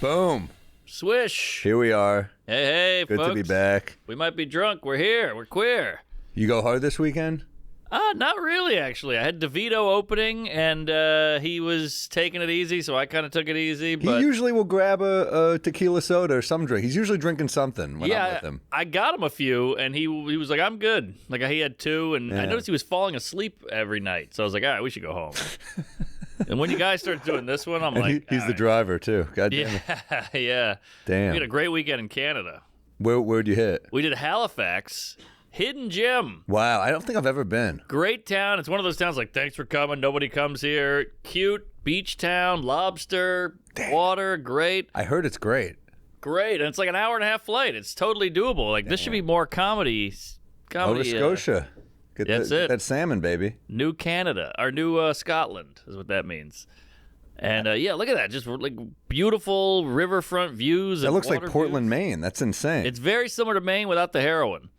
Boom. Swish. Here we are. Hey, Good folks. to be back. We might be drunk. We're here. We're queer. You go hard this weekend? Not really, actually. I had DeVito opening, and he was taking it easy, so I kind of took it easy. But He usually will grab a tequila soda or some drink. He's usually drinking something when I'm with him. I got him a few, and he was like, I'm good. Like, he had two, and I noticed he was falling asleep every night. So I was like, all right, we should go home. And when you guys started doing this one, I'm like, he's the driver, too. God damn it. Yeah. Damn. We had a great weekend in Canada. Where'd you hit? We did Halifax. Hidden gem. Wow, I don't think I've ever been. Great town. It's one of those towns like, thanks for coming. Nobody comes here. Cute beach town, lobster, water, great. I heard it's great. Great. And it's like an hour and a half flight. It's totally doable. Like, this should be more comedy. Nova Scotia. Get that's it. That salmon, baby. New Canada. Or New Scotland is what that means. And, yeah, look at that. Just, like, beautiful riverfront views. That looks like Portland, views. Maine. That's insane. It's very similar to Maine without the heroin.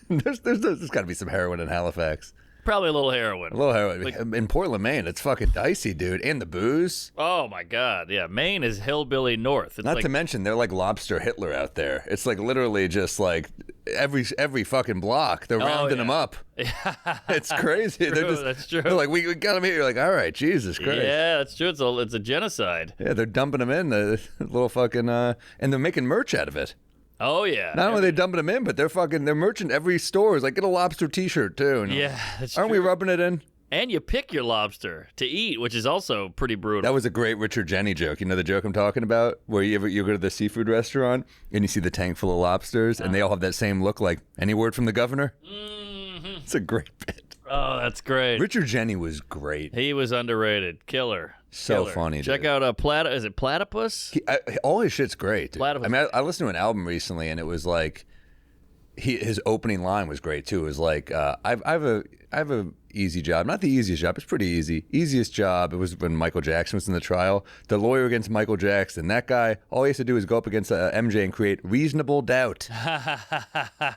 There's got to be some heroin in Halifax. Probably a little heroin. A little heroin. Like, in Portland, Maine, it's fucking dicey, dude. And the booze. Oh, my God. Yeah, Maine is hillbilly north. It's Not to mention, they're like lobster Hitler out there. It's like literally just like every fucking block, they're rounding them up. It's crazy. That's true. They're like, we got them here. You're like, all right, Jesus Christ. Yeah, that's true. It's a genocide. Yeah, they're dumping them in the little fucking, and they're making merch out of it. Oh, yeah. Not only are they dumping them in, but they're merchant every store is like, get a lobster t-shirt too. And yeah, that's aren't true. we rubbing it in? And you pick your lobster to eat, which is also pretty brutal. That was a great Richard Jenny joke. You know the joke I'm talking about? Where you go to the seafood restaurant and you see the tank full of lobsters and they all have that same look like, any word from the governor? Mm-hmm. It's a great bit. Oh, that's great. Richard Jenny was great. He was underrated. Killer. So funny, dude. Check out is it Platypus? All his shit's great, dude. Platypus. I mean, I listened to an album recently and it was like, his opening line was great too. It was like, I have a easy job. Not the easiest job. It's pretty easy. Easiest job. It was when Michael Jackson was in the trial. The lawyer against Michael Jackson. That guy, all he has to do is go up against MJ and create reasonable doubt.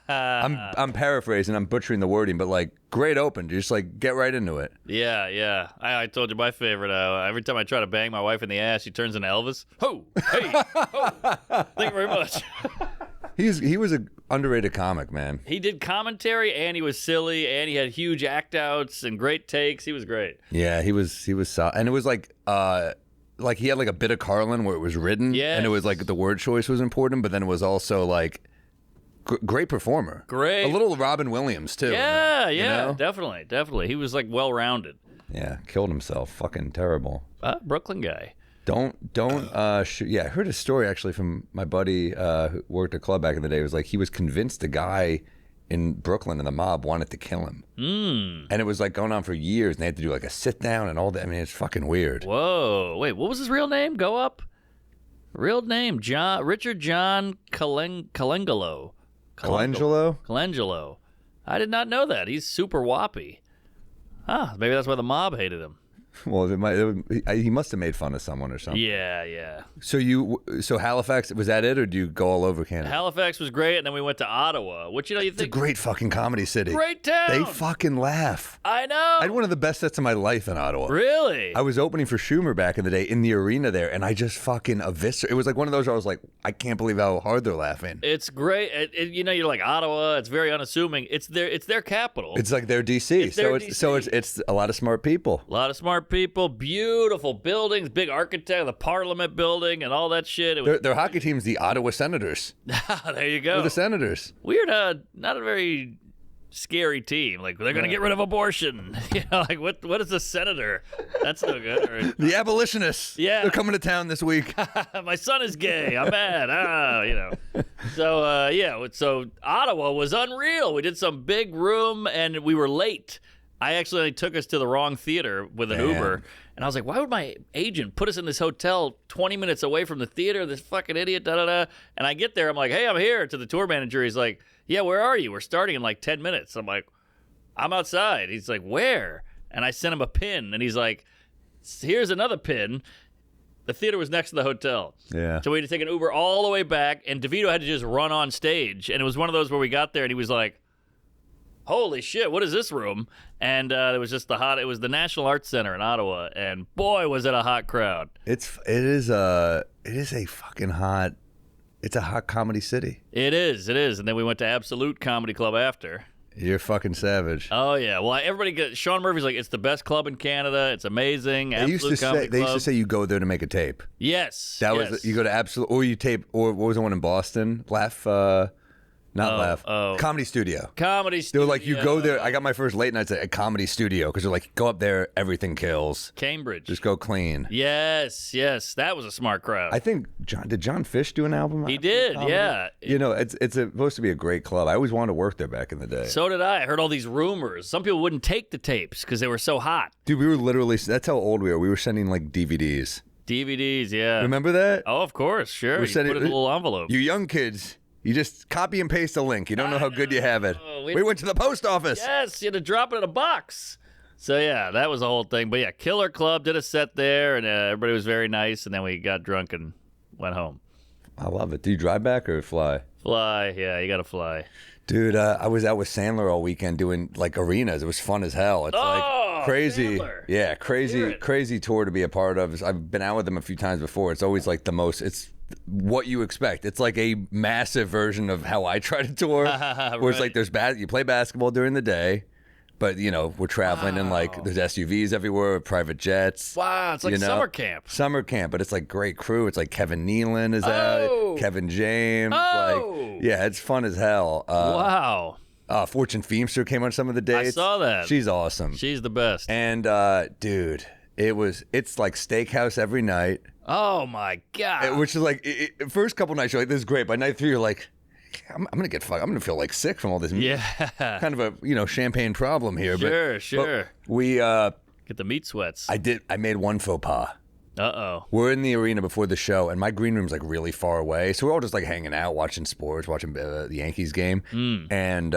I'm paraphrasing. I'm butchering the wording, but like, great open. Just like, get right into it. Yeah. I told you my favorite. Every time I try to bang my wife in the ass, she turns into Elvis. Ho! Hey! Ho! Thank you very much. He was an underrated comic, man. He did commentary, and he was silly, and he had huge act outs and great takes. He was great. Yeah, he was solid. And it was like he had like a bit of Carlin where it was written, and it was like the word choice was important, but then it was also like great performer. Great. A little Robin Williams too. Yeah, you know? definitely. He was like well-rounded. Yeah, killed himself. Fucking terrible. Brooklyn guy. Don't shoot. Yeah, I heard a story actually from my buddy who worked a club back in the day. It was like he was convinced a guy in Brooklyn and the mob wanted to kill him. And it was like going on for years, and they had to do like a sit down and all that. I mean, it's fucking weird. Whoa. Wait, what was his real name? Go up. Real name, Richard John Colangelo. Colangelo. I did not know that. He's super whoppy. Maybe that's why the mob hated him. Well, he must have made fun of someone or something. Yeah. So Halifax, was that it, or do you go all over Canada? Halifax was great, and then we went to Ottawa, which, you think... It's a great fucking comedy city. Great town! They fucking laugh. I know! I had one of the best sets of my life in Ottawa. Really? I was opening for Schumer back in the day in the arena there, and I just fucking eviscerated. It was like one of those where I was like, I can't believe how hard they're laughing. It's great. You're like, Ottawa, it's very unassuming. It's their capital. It's like their DC. So it's a lot of smart people. A lot of smart people, beautiful buildings, big architect, the Parliament building, and all that shit. Their hockey team's the Ottawa Senators. There you go. They're the Senators. Weird, not a very scary team. Like, they're going to get rid of abortion. Like, what is a senator? That's no good. Or, the abolitionists. Yeah. They're coming to town this week. My son is gay. I'm mad. So, so Ottawa was unreal. We did some big room, and we were late. I actually took us to the wrong theater with an Uber, and I was like, why would my agent put us in this hotel 20 minutes away from the theater, this fucking idiot, da-da-da. And I get there, I'm like, hey, I'm here, to the tour manager. He's like, yeah, where are you? We're starting in like 10 minutes. I'm like, I'm outside. He's like, where? And I sent him a pin, and he's like, here's another pin. The theater was next to the hotel. Yeah. So we had to take an Uber all the way back, and DeVito had to just run on stage. And it was one of those where we got there, and he was like, holy shit, what is this room? And it was just it was the National Arts Center in Ottawa, and boy, was it a hot crowd. It is a fucking hot. It's a hot comedy city. It is. And then we went to Absolute Comedy Club after. You're fucking savage. Oh yeah. Well, Sean Murphy's like, it's the best club in Canada. It's amazing. They used to say you go there to make a tape. Yes. Was you go to Absolute, or you tape, or what was the one in Boston? Comedy Studio. Comedy They Studio. were like, you go there. I got my first late nights at a Comedy Studio because they're like, go up there, everything kills. Cambridge. Just go clean. Yes. That was a smart crowd. I think did John Fish do an album? He did, yeah. You know, it's supposed to be a great club. I always wanted to work there back in the day. So did I. I heard all these rumors. Some people wouldn't take the tapes because they were so hot. Dude, we were literally, that's how old we were. We were sending like DVDs. DVDs, yeah. Remember that? Oh, of course, sure. You put it in a little envelope. You young kids, you just copy and paste a link. You don't know how good you have it. We went to the post office. Yes, you had to drop it in a box. So, yeah, that was the whole thing. But, yeah, Killer Club did a set there, and everybody was very nice, and then we got drunk and went home. I love it. Do you drive back or fly? Fly, yeah, you got to fly. Dude, I was out with Sandler all weekend doing, like, arenas. It was fun as hell. It's, like, crazy. Sandler. Yeah, crazy tour to be a part of. I've been out with him a few times before. It's always, like, it's what you expect. It's like a massive version of how I try to tour, where it's like you play basketball during the day, but you know we're traveling and like there's SUVs everywhere, private jets. Wow, it's like summer camp. Summer camp, but it's like great crew. It's like Kevin Nealon is out, Kevin James. Like, yeah, it's fun as hell. Wow. Fortune Feimster came on some of the dates. I saw that. She's awesome. She's the best. And dude, it's like steakhouse every night. Oh my god! Which is like first couple nights you're like, this is great. By night 3 you're like, I'm gonna get fucked. I'm gonna feel like sick from all this. Yeah. Kind of a champagne problem here. Sure. But we get the meat sweats. I made one faux pas. Uh-oh. We're in the arena before the show, and my green room's like really far away, so we're all just like hanging out, watching sports, watching the Yankees game, and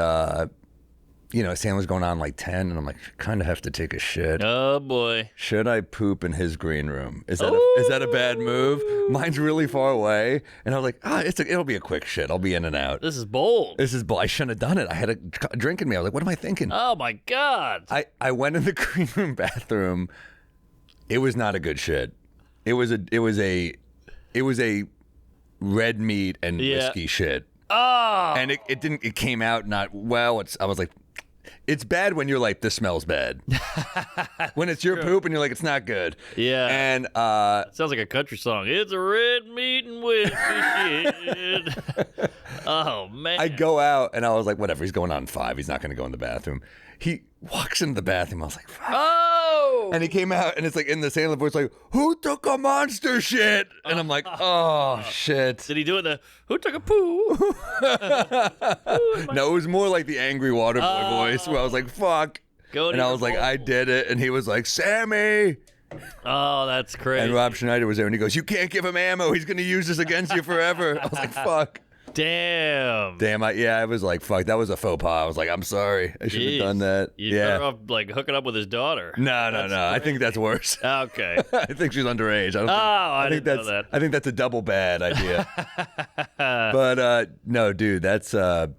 Sandler's going on like 10, and I'm like, kind of have to take a shit. Oh boy. Should I poop in his green room? Is that a bad move? Mine's really far away, and I was like, it'll be a quick shit. I'll be in and out. This is bold. I shouldn't have done it. I had a drink in me. I was like, what am I thinking? Oh my god. I went in the green room bathroom. It was not a good shit. It was a red meat and whiskey shit. Oh. And it came out not well. I was like, it's bad when you're like, this smells bad. When it's your poop and you're like, it's not good. Yeah. And it sounds like a country song. It's a red meat and whiskey shit. Oh man. I go out and I was like, whatever. He's going on 5. He's not going to go in the bathroom. He walks into the bathroom. I was like, fuck. Oh. And he came out and it's like in the Sandler voice, like, who took a monster shit? And I'm like, oh shit. Did he do it who took a poo? No, it was more like the angry Waterboy voice where I was like, fuck. And I was like, I did it. And he was like, Sammy. Oh, that's crazy. And Rob Schneider was there and he goes, you can't give him ammo. He's going to use this against you forever. I was like, fuck. Damn. I was like, fuck, that was a faux pas. I was like, I'm sorry. I should have done that. You're better off like hooking up with his daughter. No. I think that's worse. Okay. I think she's underage. I didn't know that. I think that's a double bad idea. But no, dude, that's that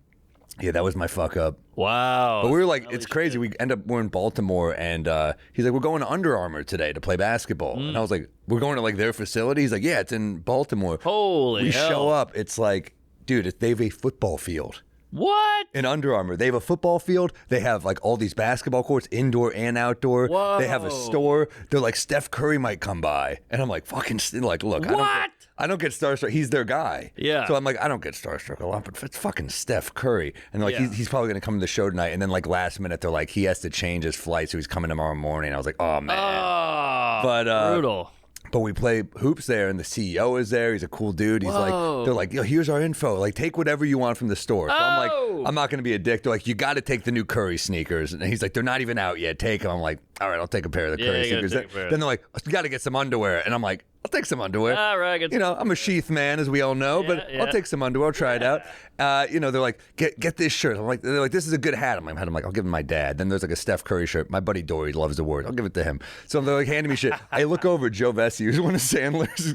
was my fuck up. Wow. But we were like, it's crazy. We're in Baltimore, and he's like, we're going to Under Armour today to play basketball. And I was like, we're going to like their facility? He's like, yeah, it's in Baltimore. Holy hell. We show up. It's like, dude, they have a football field. What? In Under Armour. They have a football field. They have like all these basketball courts, indoor and outdoor. Whoa. They have a store. They're like, Steph Curry might come by. And I'm like, fucking, like, look, I don't get starstruck. He's their guy. Yeah. So I'm like, I don't get starstruck a lot, but it's fucking Steph Curry. And they're like, he's probably going to come to the show tonight. And then like last minute, they're like, he has to change his flight, so he's coming tomorrow morning. I was like, oh, man. Oh, but, brutal. But we play hoops there, and the CEO is there. He's a cool dude. He's like, they're like, yo, here's our info. Like, take whatever you want from the store. So I'm like, I'm not going to be a dick. They're like, you got to take the new Curry sneakers. And he's like, they're not even out yet. Take them. I'm like, all right, I'll take a pair of the Curry sneakers. Then they're like, you got to get some underwear. And I'm like, I'll take some underwear. All right, I'm a sheath man, as we all know, but I'll take some underwear. I'll try it out. They're like, get this shirt. They're like, this is a good hat. I'm like, I'll give him my dad. Then there's like a Steph Curry shirt. My buddy Dory loves the word. I'll give it to him. So they're like handing me shit. I look over Joe Vesey, who's one of Sandler's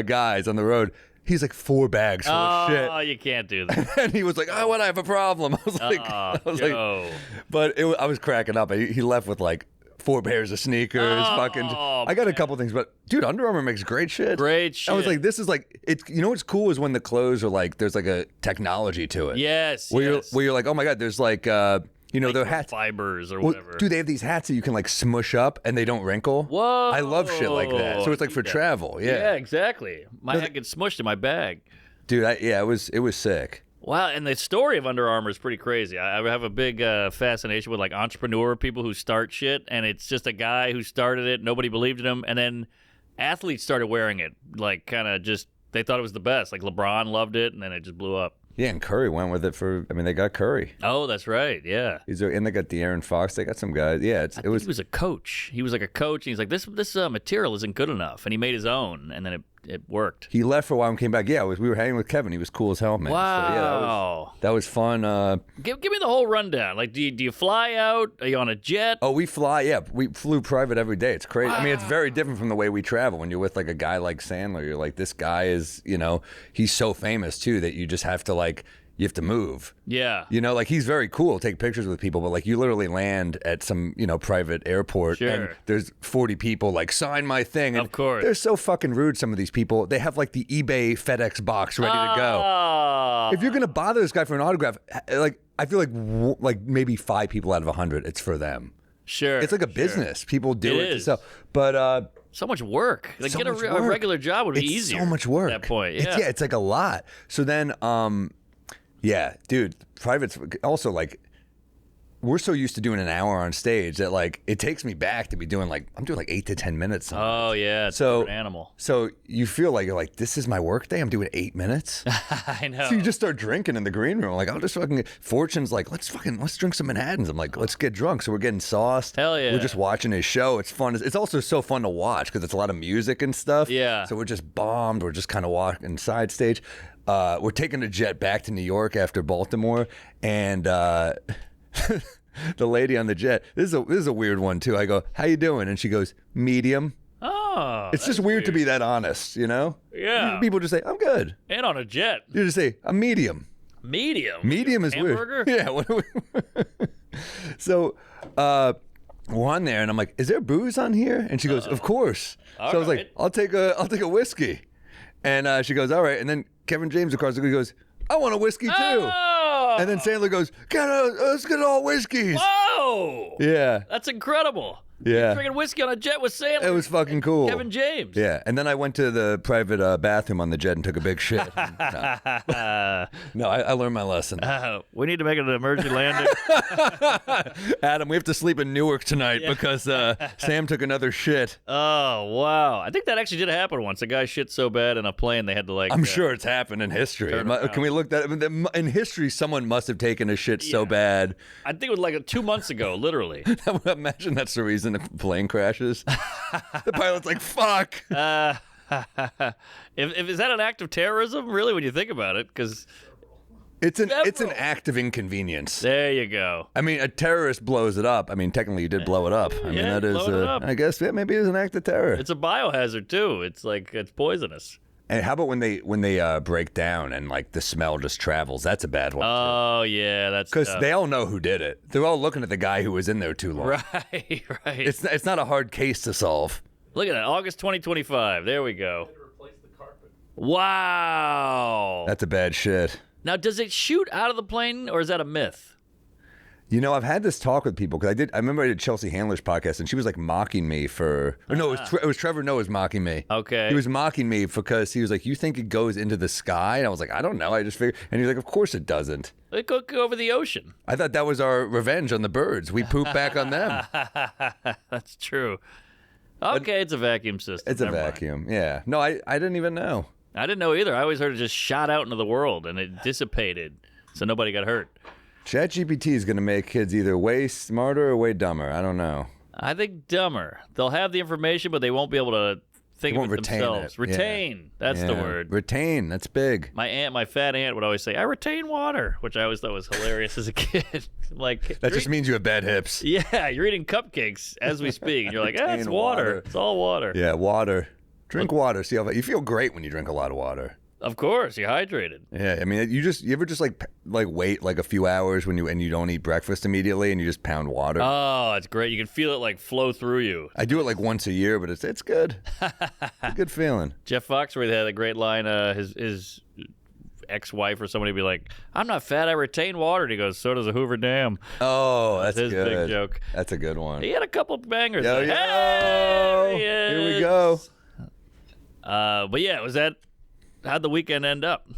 guys on the road. He's like 4 bags full of shit. Oh, you can't do that. And he was like, "Oh, what? I have a problem." I was like, but I was cracking up. He left with like 4 pairs of sneakers. I got a couple things, but dude, Under Armour makes great shit. Great shit. I was like, this is like, it's, you know what's cool is when the clothes are like, there's like a technology to it. Yes. Where you're like, oh my god, there's like their hats, fibers or whatever. Dude, they have these hats that you can like smush up and they don't wrinkle. Whoa. I love shit like that. So it's like for travel. Yeah. Yeah, exactly. My hat gets smushed in my bag. Dude, it was sick. Wow, and the story of Under Armour is pretty crazy. I have a big fascination with like entrepreneur people who start shit, and it's just a guy who started it. Nobody believed in him, and then athletes started wearing it. Like, kind of just they thought it was the best. Like LeBron loved it, and then it just blew up. Yeah, and Curry went with it they got Curry. Oh, that's right. Yeah. And they got De'Aaron Fox. They got some guys. Yeah, he was a coach. He was like a coach, and he's like, this material isn't good enough, and he made his own, and then it worked. He left for a while and came back. Yeah, we were hanging with Kevin. He was cool as hell, man. Wow. So, that was fun. Give me the whole rundown. Like, do you fly out? Are you on a jet? Oh, we fly. Yeah, we flew private every day. It's crazy. Wow. I mean, it's very different from the way we travel. When you're with like a guy like Sandler, you're like, this guy is, he's so famous too that you just have to like. You have to move. Yeah. Like he's very cool, take pictures with people, but like you literally land at some, private airport and there's 40 people like, sign my thing. And of course. They're so fucking rude, some of these people. They have like the eBay FedEx box ready to go. If you're going to bother this guy for an autograph, like I feel like maybe 5 people out of 100, it's for them. Sure. It's like a business. People do it to sell. But so much work. Like so get a regular job would be easier. So much work. At that point. Yeah. It's like a lot. So then yeah, dude, privates also like we're so used to doing an hour on stage that like it takes me back to be doing like I'm doing like 8 to 10 minutes. Oh yeah, it's an animal. So you feel like you're like, this is my work day. I'm doing 8 minutes. I know. So you just start drinking in the green room. Like I'll just fucking. Fortune's like, let's drink some Manhattans. I'm like, let's get drunk. So we're getting sauced. Hell yeah. We're just watching his show. It's fun. It's also so fun to watch because it's a lot of music and stuff. Yeah. So we're just bombed. We're just kind of walking side stage. We're taking a jet back to New York after Baltimore, and the lady on the jet. This is a weird one too. I go, "How you doing?" And she goes, "Medium." Oh, it's just weird to be that honest, Yeah. People just say, "I'm good." And on a jet, you just say, "I'm medium." Medium. Medium is hamburger? Weird. Yeah. What do we... So, we're on there, and I'm like, "Is there booze on here?" And she goes, "Of course." All so I was like, "I'll take a whiskey," and she goes, "All right." And then Kevin James across the way goes, "I want a whiskey too." Oh! And then Sandler goes, "Let's get all whiskeys." Whoa! Yeah. That's incredible. Yeah. You're drinking whiskey on a jet with Sandler. It was fucking cool. Kevin James. Yeah. And then I went to the private bathroom on the jet and took a big shit. No, I learned my lesson. We need to make it an emergency landing. Adam, we have to sleep in Newark tonight because Sam took another shit. Oh, wow. I think that actually did happen once. A guy shit so bad in a plane they had to like... I'm sure it's happened in history. Can we look that... In history, someone must have taken a shit so bad. I think it was like 2 months ago, literally. Imagine that's the reason the plane crashes. The pilot's like, fuck. If is that an act of terrorism, really, when you think about it? Because it's an act of inconvenience. There you go. I mean, a terrorist blows it up. I mean, technically, you did blow it up. I mean, that is. I guess maybe it's an act of terror. It's a biohazard too. It's like it's poisonous. And how about when they break down and like the smell just travels? That's a bad one. Oh yeah, that's because they all know who did it. They're all looking at the guy who was in there too long. Right. It's not a hard case to solve. Look at that, August 2025. There we go. Wow. That's a bad shit. Now, does it shoot out of the plane, or is that a myth? I've had this talk with people because I remember I did Chelsea Handler's podcast and she was like mocking me for. Or no, it was Trevor Noah's mocking me. Okay. He was mocking me because he was like, "You think it goes into the sky?" And I was like, "I don't know. I just figured." And he's like, "Of course it doesn't. It could go over the ocean." I thought that was our revenge on the birds. We poop back on them. That's true. Okay, it's a vacuum system. It's a vacuum. Yeah. No, I didn't even know. I didn't know either. I always heard it just shot out into the world and it dissipated, so nobody got hurt. ChatGPT is going to make kids either way smarter or way dumber. I don't know. I think dumber. They'll have the information, but they won't be able to think of it themselves. Retain. That's the word. Retain. That's big. My fat aunt would always say, "I retain water," which I always thought was hilarious as a kid. Like that just means you have bad hips. Yeah, you're eating cupcakes as we speak, and you're like, "It's water. It's all water." Yeah, water. Drink water. See how you feel great when you drink a lot of water. Of course, you're hydrated. Yeah, I mean, you ever just like wait like a few hours when you don't eat breakfast immediately and you just pound water? Oh, it's great. You can feel it like flow through you. I do it like once a year, but it's good. It's a good feeling. Jeff Foxworthy had a great line. His ex-wife or somebody be like, "I'm not fat. I retain water." And he goes, "So does a Hoover Dam." Oh, that's his good. big joke. That's a good one. He had a couple bangers. Yo, Like, yo. Hey, Here we go. But yeah, how'd the weekend end up?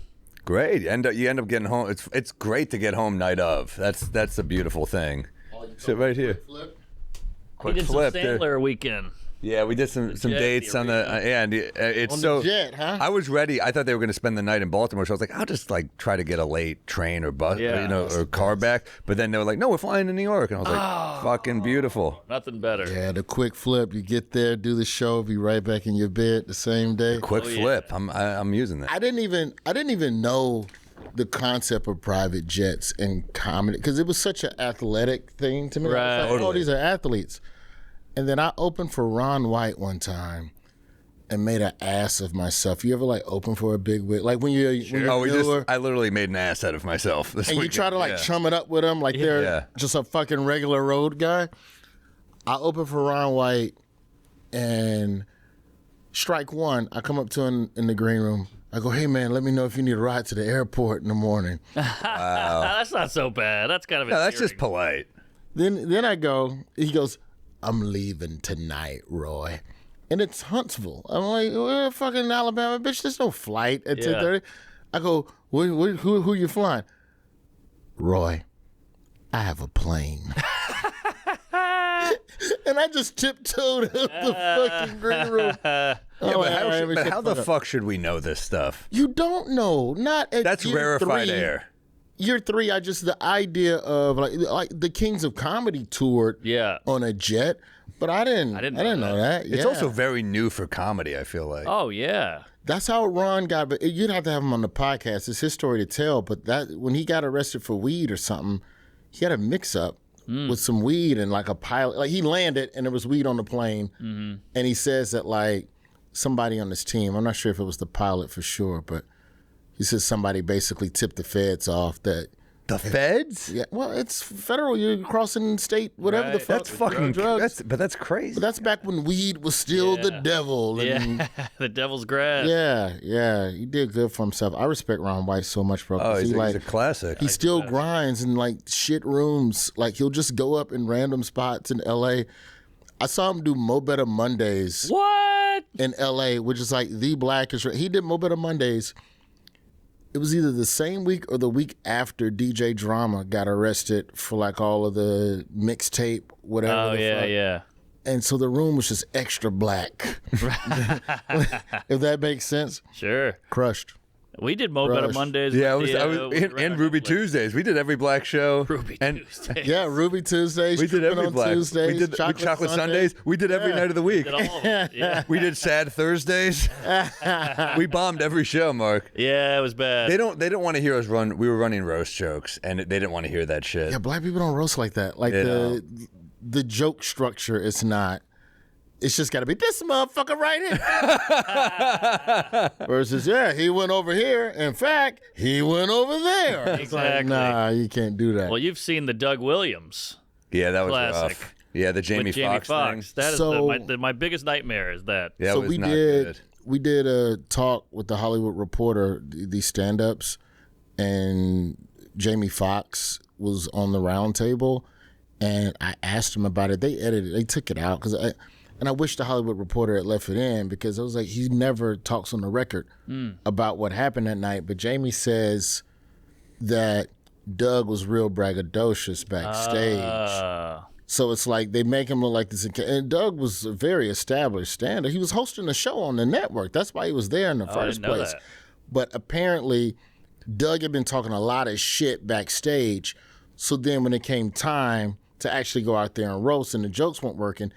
Great. You end up getting home. It's great to get home night of. That's a beautiful thing. Sit right here. We did some Sandler weekend. Yeah, we did some Jet, dates on the and it's On so the jet, huh? I was ready. I thought they were going to spend the night in Baltimore, so I was like, I'll just like try to get a late train or bus, or car back. But then they were like, no, we're flying to New York, and I was like, fucking beautiful. Nothing better. Yeah, the quick flip. You get there, do the show, be right back in your bed the same day. Quick flip. I'm using that. I didn't even know the concept of private jets and comedy because it was such an athletic thing to me. Right. I was like, Totally. oh, these are athletes. And then I opened for Ron White one time and made an ass of myself. You ever like open for a big wig? Like when you're newer, I literally made an ass out of myself this and you weekend. try to like chum it up with them like they're just a fucking regular road guy. I opened for Ron White and strike one, I come up to him in the green room. I go, hey man, let me know if you need a ride to the airport in the morning. That's not so bad. That's kind of Yeah, that's just endearing. polite. Then I go, he goes, I'm leaving tonight, Roy. And it's Huntsville. I'm like, we're fucking Alabama, bitch. There's no flight at 10:30. I go, who you flying? Roy, I have a plane. And I just tiptoed out the fucking green room. But how the fuck should we know this stuff? You don't know. Not at That's year rarefied 3. air. Year 3, the idea of like the Kings of Comedy toured on a jet, but I didn't know that. It's also very new for comedy, I feel like. Oh yeah. That's how Ron got. But you'd have to have him on the podcast. It's his story to tell. But that when he got arrested for weed or something, he had a mix-up with some weed and like a pilot. Like he landed and there was weed on the plane, and he says that like somebody on his team. I'm not sure if it was the pilot for sure, but he says somebody basically tipped the feds off that. The feds? Yeah, well, it's federal. You're crossing state, whatever the fuck. That's fucking drugs. That's crazy. But that's back when weed was still the devil. And the devil's grass. Yeah, he did good for himself. I respect Ron White so much, bro. Oh, he's he's a classic. He still grinds in like shit rooms. Like he'll just go up in random spots in L.A. I saw him do Mo Better Mondays What? in L.A., which is like the blackest. He did Mo Better Mondays. It was either the same week or the week after DJ Drama got arrested for like all of the mixtape, whatever. Oh yeah, fuck. yeah. And so the room was just extra black. If that makes sense. Sure. Crushed. We did Mo Better Rush. Mondays. Yeah, with and Ruby Tuesdays. We did every black show. Ruby and Tuesdays. Yeah, Ruby Tuesdays. We did Trippin' every on black. Tuesdays, We did chocolate Sundays. We did every night of the week. Did all of them. Yeah. We did Sad Thursdays. We bombed every show, Mark. Yeah, it was bad. They don't want to hear us run. We were running roast jokes, and they didn't want to hear that shit. Yeah, black people don't roast like that. Like the joke structure is not. It's just got to be this motherfucker right here. Versus, yeah, he went over here. In fact, he went over there. It's like, Exactly. nah, you can't do that. Well, you've seen the Doug Williams. Yeah, that was Classic. rough. Yeah, the Jamie with Jamie Foxx Foxx. thing. That is So- my biggest nightmare is that. Yeah, so it was we not did. good. We did a talk with the Hollywood Reporter, these stand-ups, and Jamie Foxx was on the round table, and I asked him about it. They took it out and I wish the Hollywood Reporter had left it in because I was like, he never talks on the record about what happened that night. But Jamie says that Doug was real braggadocious backstage. So it's like they make him look like this. And Doug was a very established stand-up. He was hosting a show on the network. That's why he was there in the first didn't know place. that. But apparently, Doug had been talking a lot of shit backstage. So then when it came time to actually go out there and roast and the jokes weren't working,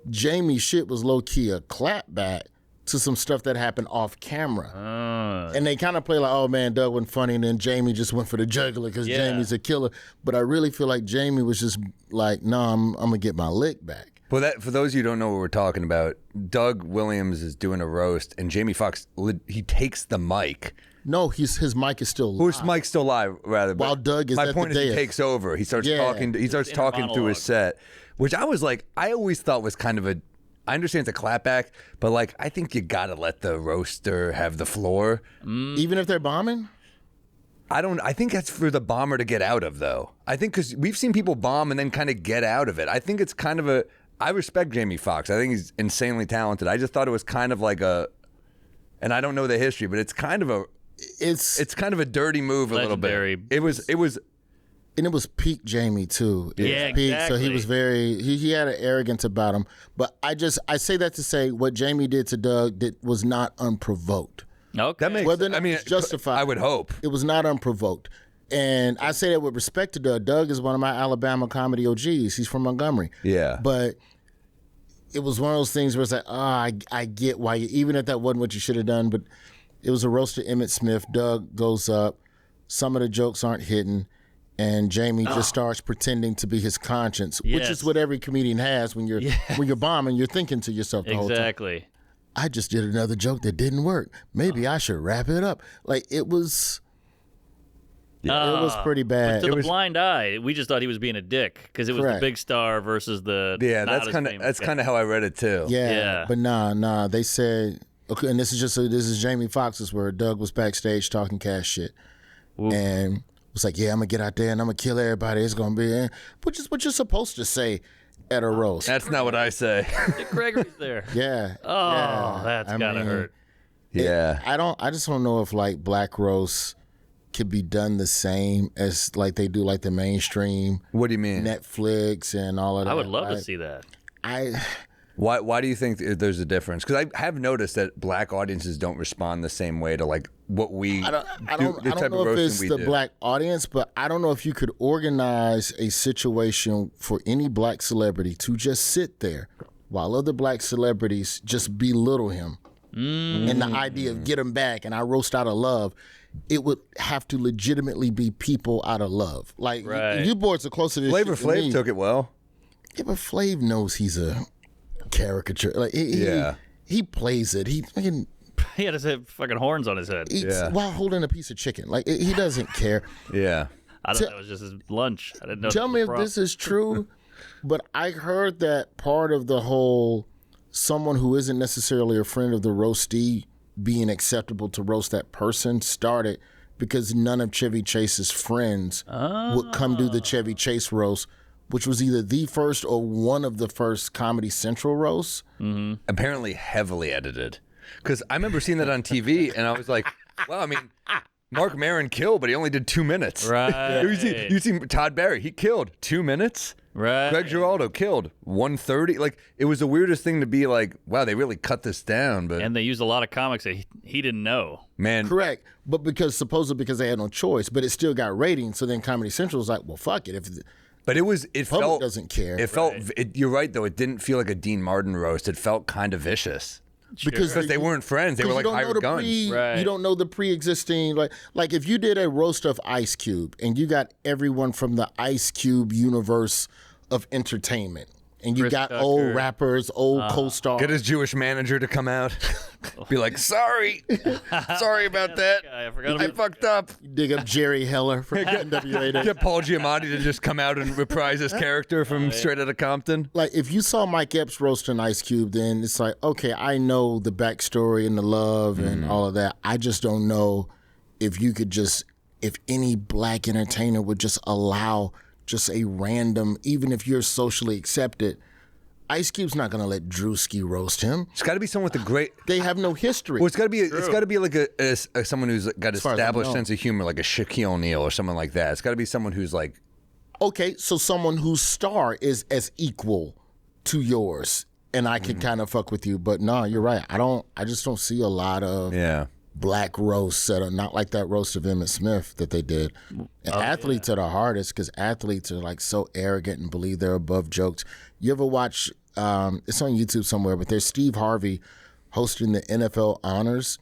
Jamie's shit was low-key a clapback to some stuff that happened off camera. And they kind of play like, oh man, Doug wasn't funny, and then Jamie just went for the jugular because Jamie's a killer. But I really feel like Jamie was just like, no, I'm going to get my lick back. Well, that for those of you who don't know what we're talking about, Doug Williams is doing a roast, and Jamie Foxx, he takes the mic. No, his mic is still live. His mic's still live, rather. While Doug is my at point the is he dais. takes over. He starts talking. He starts talking through his set, which I was like, I always thought was kind of a. I understand it's a clapback, but like I think you gotta let the roaster have the floor, even if they're bombing. I think that's for the bomber to get out of, though. I think because we've seen people bomb and then kind of get out of it. I think it's kind of a. I respect Jamie Foxx. I think he's insanely talented. I just thought it was kind of like a. And I don't know the history, but it's kind of a. It's kind of a dirty move Legendary. a little bit. It was. And it was peak Jamie too. Yeah, peak, exactly. So he was he had an arrogance about him. But I say that to say what Jamie did to Doug was not unprovoked. Okay. That makes. Whether or not I mean, it's justified. I would hope. It was not unprovoked. And I say that with respect to Doug. Doug is one of my Alabama comedy OGs. He's from Montgomery. Yeah. But it was one of those things where it's like, I get why even if that wasn't what you should have done, but it was a roast of Emmitt Smith. Doug goes up. Some of the jokes aren't hitting. And Jamie just starts pretending to be his conscience, which is what every comedian has when you're bombing. You're thinking to yourself the whole time. Exactly. I just did another joke that didn't work. Maybe I should wrap it up. Like it was. It was pretty bad. To the blind eye, we just thought he was being a dick because it was the big star versus the that's kind of how I read it too. Yeah. But nah. They said okay, and this is Jamie Foxx's word. Doug was backstage talking cash shit, and was like, "Yeah, I'm gonna get out there and I'm gonna kill everybody. It's gonna be," which is what you're supposed to say at a roast. That's not what I say. Dick Gregory's there. Yeah. Oh, that's gotta hurt. Yeah. I just don't know if like black roasts could be done the same as like they do like the mainstream. What do you mean? Netflix and all of that. I would love to see that. Why do you think there's a difference? Because I have noticed that black audiences don't respond the same way to like what we I don't know if it's the black audience, but I don't know if you could organize a situation for any black celebrity to just sit there while other black celebrities just belittle him. And the idea of get him back and I roast out of love, it would have to legitimately be people out of love. Like you boys are closer to this Flavor shit than me. Flav took it well. Yeah, but Flav knows he's a caricature. Like he plays it. He fucking He had his fucking horns on his head. eats while holding a piece of chicken. Like he doesn't care. Yeah. I thought that was just his lunch. I didn't know. Tell me if this is true, but I heard that part of the whole someone who isn't necessarily a friend of the roastee being acceptable to roast that person started because none of Chevy Chase's friends would come do the Chevy Chase roast, which was either the first or one of the first Comedy Central roasts. Mm-hmm. Apparently heavily edited. Because I remember seeing that on TV, and I was like, well, I mean, Mark Maron killed, but he only did 2 minutes. Right. You see Todd Barry, he killed 2 minutes. Right. Greg Giraldo killed 1:30. Like, it was the weirdest thing to be like, wow, they really cut this down. But And they used a lot of comics that he didn't know. man, Correct. But supposedly because they had no choice, but it still got ratings. So then Comedy Central was like, well, fuck it. If but it public felt doesn't care. It felt. You're right though. It didn't feel like a Dean Martin roast. It felt kind of vicious because they weren't friends. They were like hired guns. Right. You don't know the pre-existing like if you did a roast of Ice Cube and you got everyone from the Ice Cube universe of entertainment. And you Chris got Tucker. old rappers, old co-stars. Get his Jewish manager to come out, be like, sorry about that. I forgot I about fucked up. Dig up Jerry Heller from NWA. Get Paul Giamatti to just come out and reprise his character from Straight Outta Compton. Like, if you saw Mike Epps roasting Ice Cube, then it's like, okay, I know the backstory and the love and all of that. I just don't know if you could if any black entertainer would just allow just a random, even if you're socially accepted, Ice Cube's not going to let Drewski roast him. It's got to be someone with a great. They have no history. Well, it's got to be like a someone who's got far as I established know. sense of humor, like a Shaquille O'Neal or someone like that. It's got to be someone who's like. Okay, so someone whose star is as equal to yours, and I can kind of fuck with you. But no, you're right. I just don't see a lot of black roasts that are not like that roast of Emmitt Smith that they did. And athletes are the hardest because athletes are like so arrogant and believe they're above jokes. You ever watch, it's on YouTube somewhere, but there's Steve Harvey hosting the NFL Honors,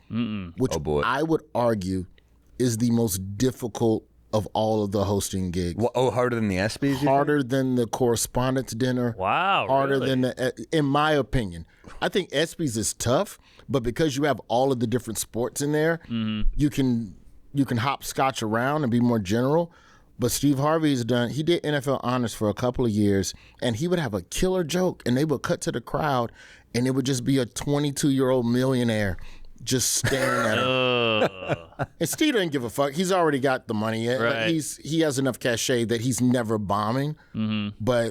which Oh, boy. I would argue is the most difficult of all of the hosting gigs. Harder than the ESPYs? Harder than the Correspondence Dinner. Wow, Harder really? than the, in my opinion. I think ESPYs is tough, but because you have all of the different sports in there, you can hopscotch around and be more general. But Steve Harvey's he did NFL Honors for a couple of years, and he would have a killer joke, and they would cut to the crowd, and it would just be a 22-year-old millionaire just staring at him. And Steve didn't give a fuck. He's already got the money. Right. Like he has enough cachet that he's never bombing. But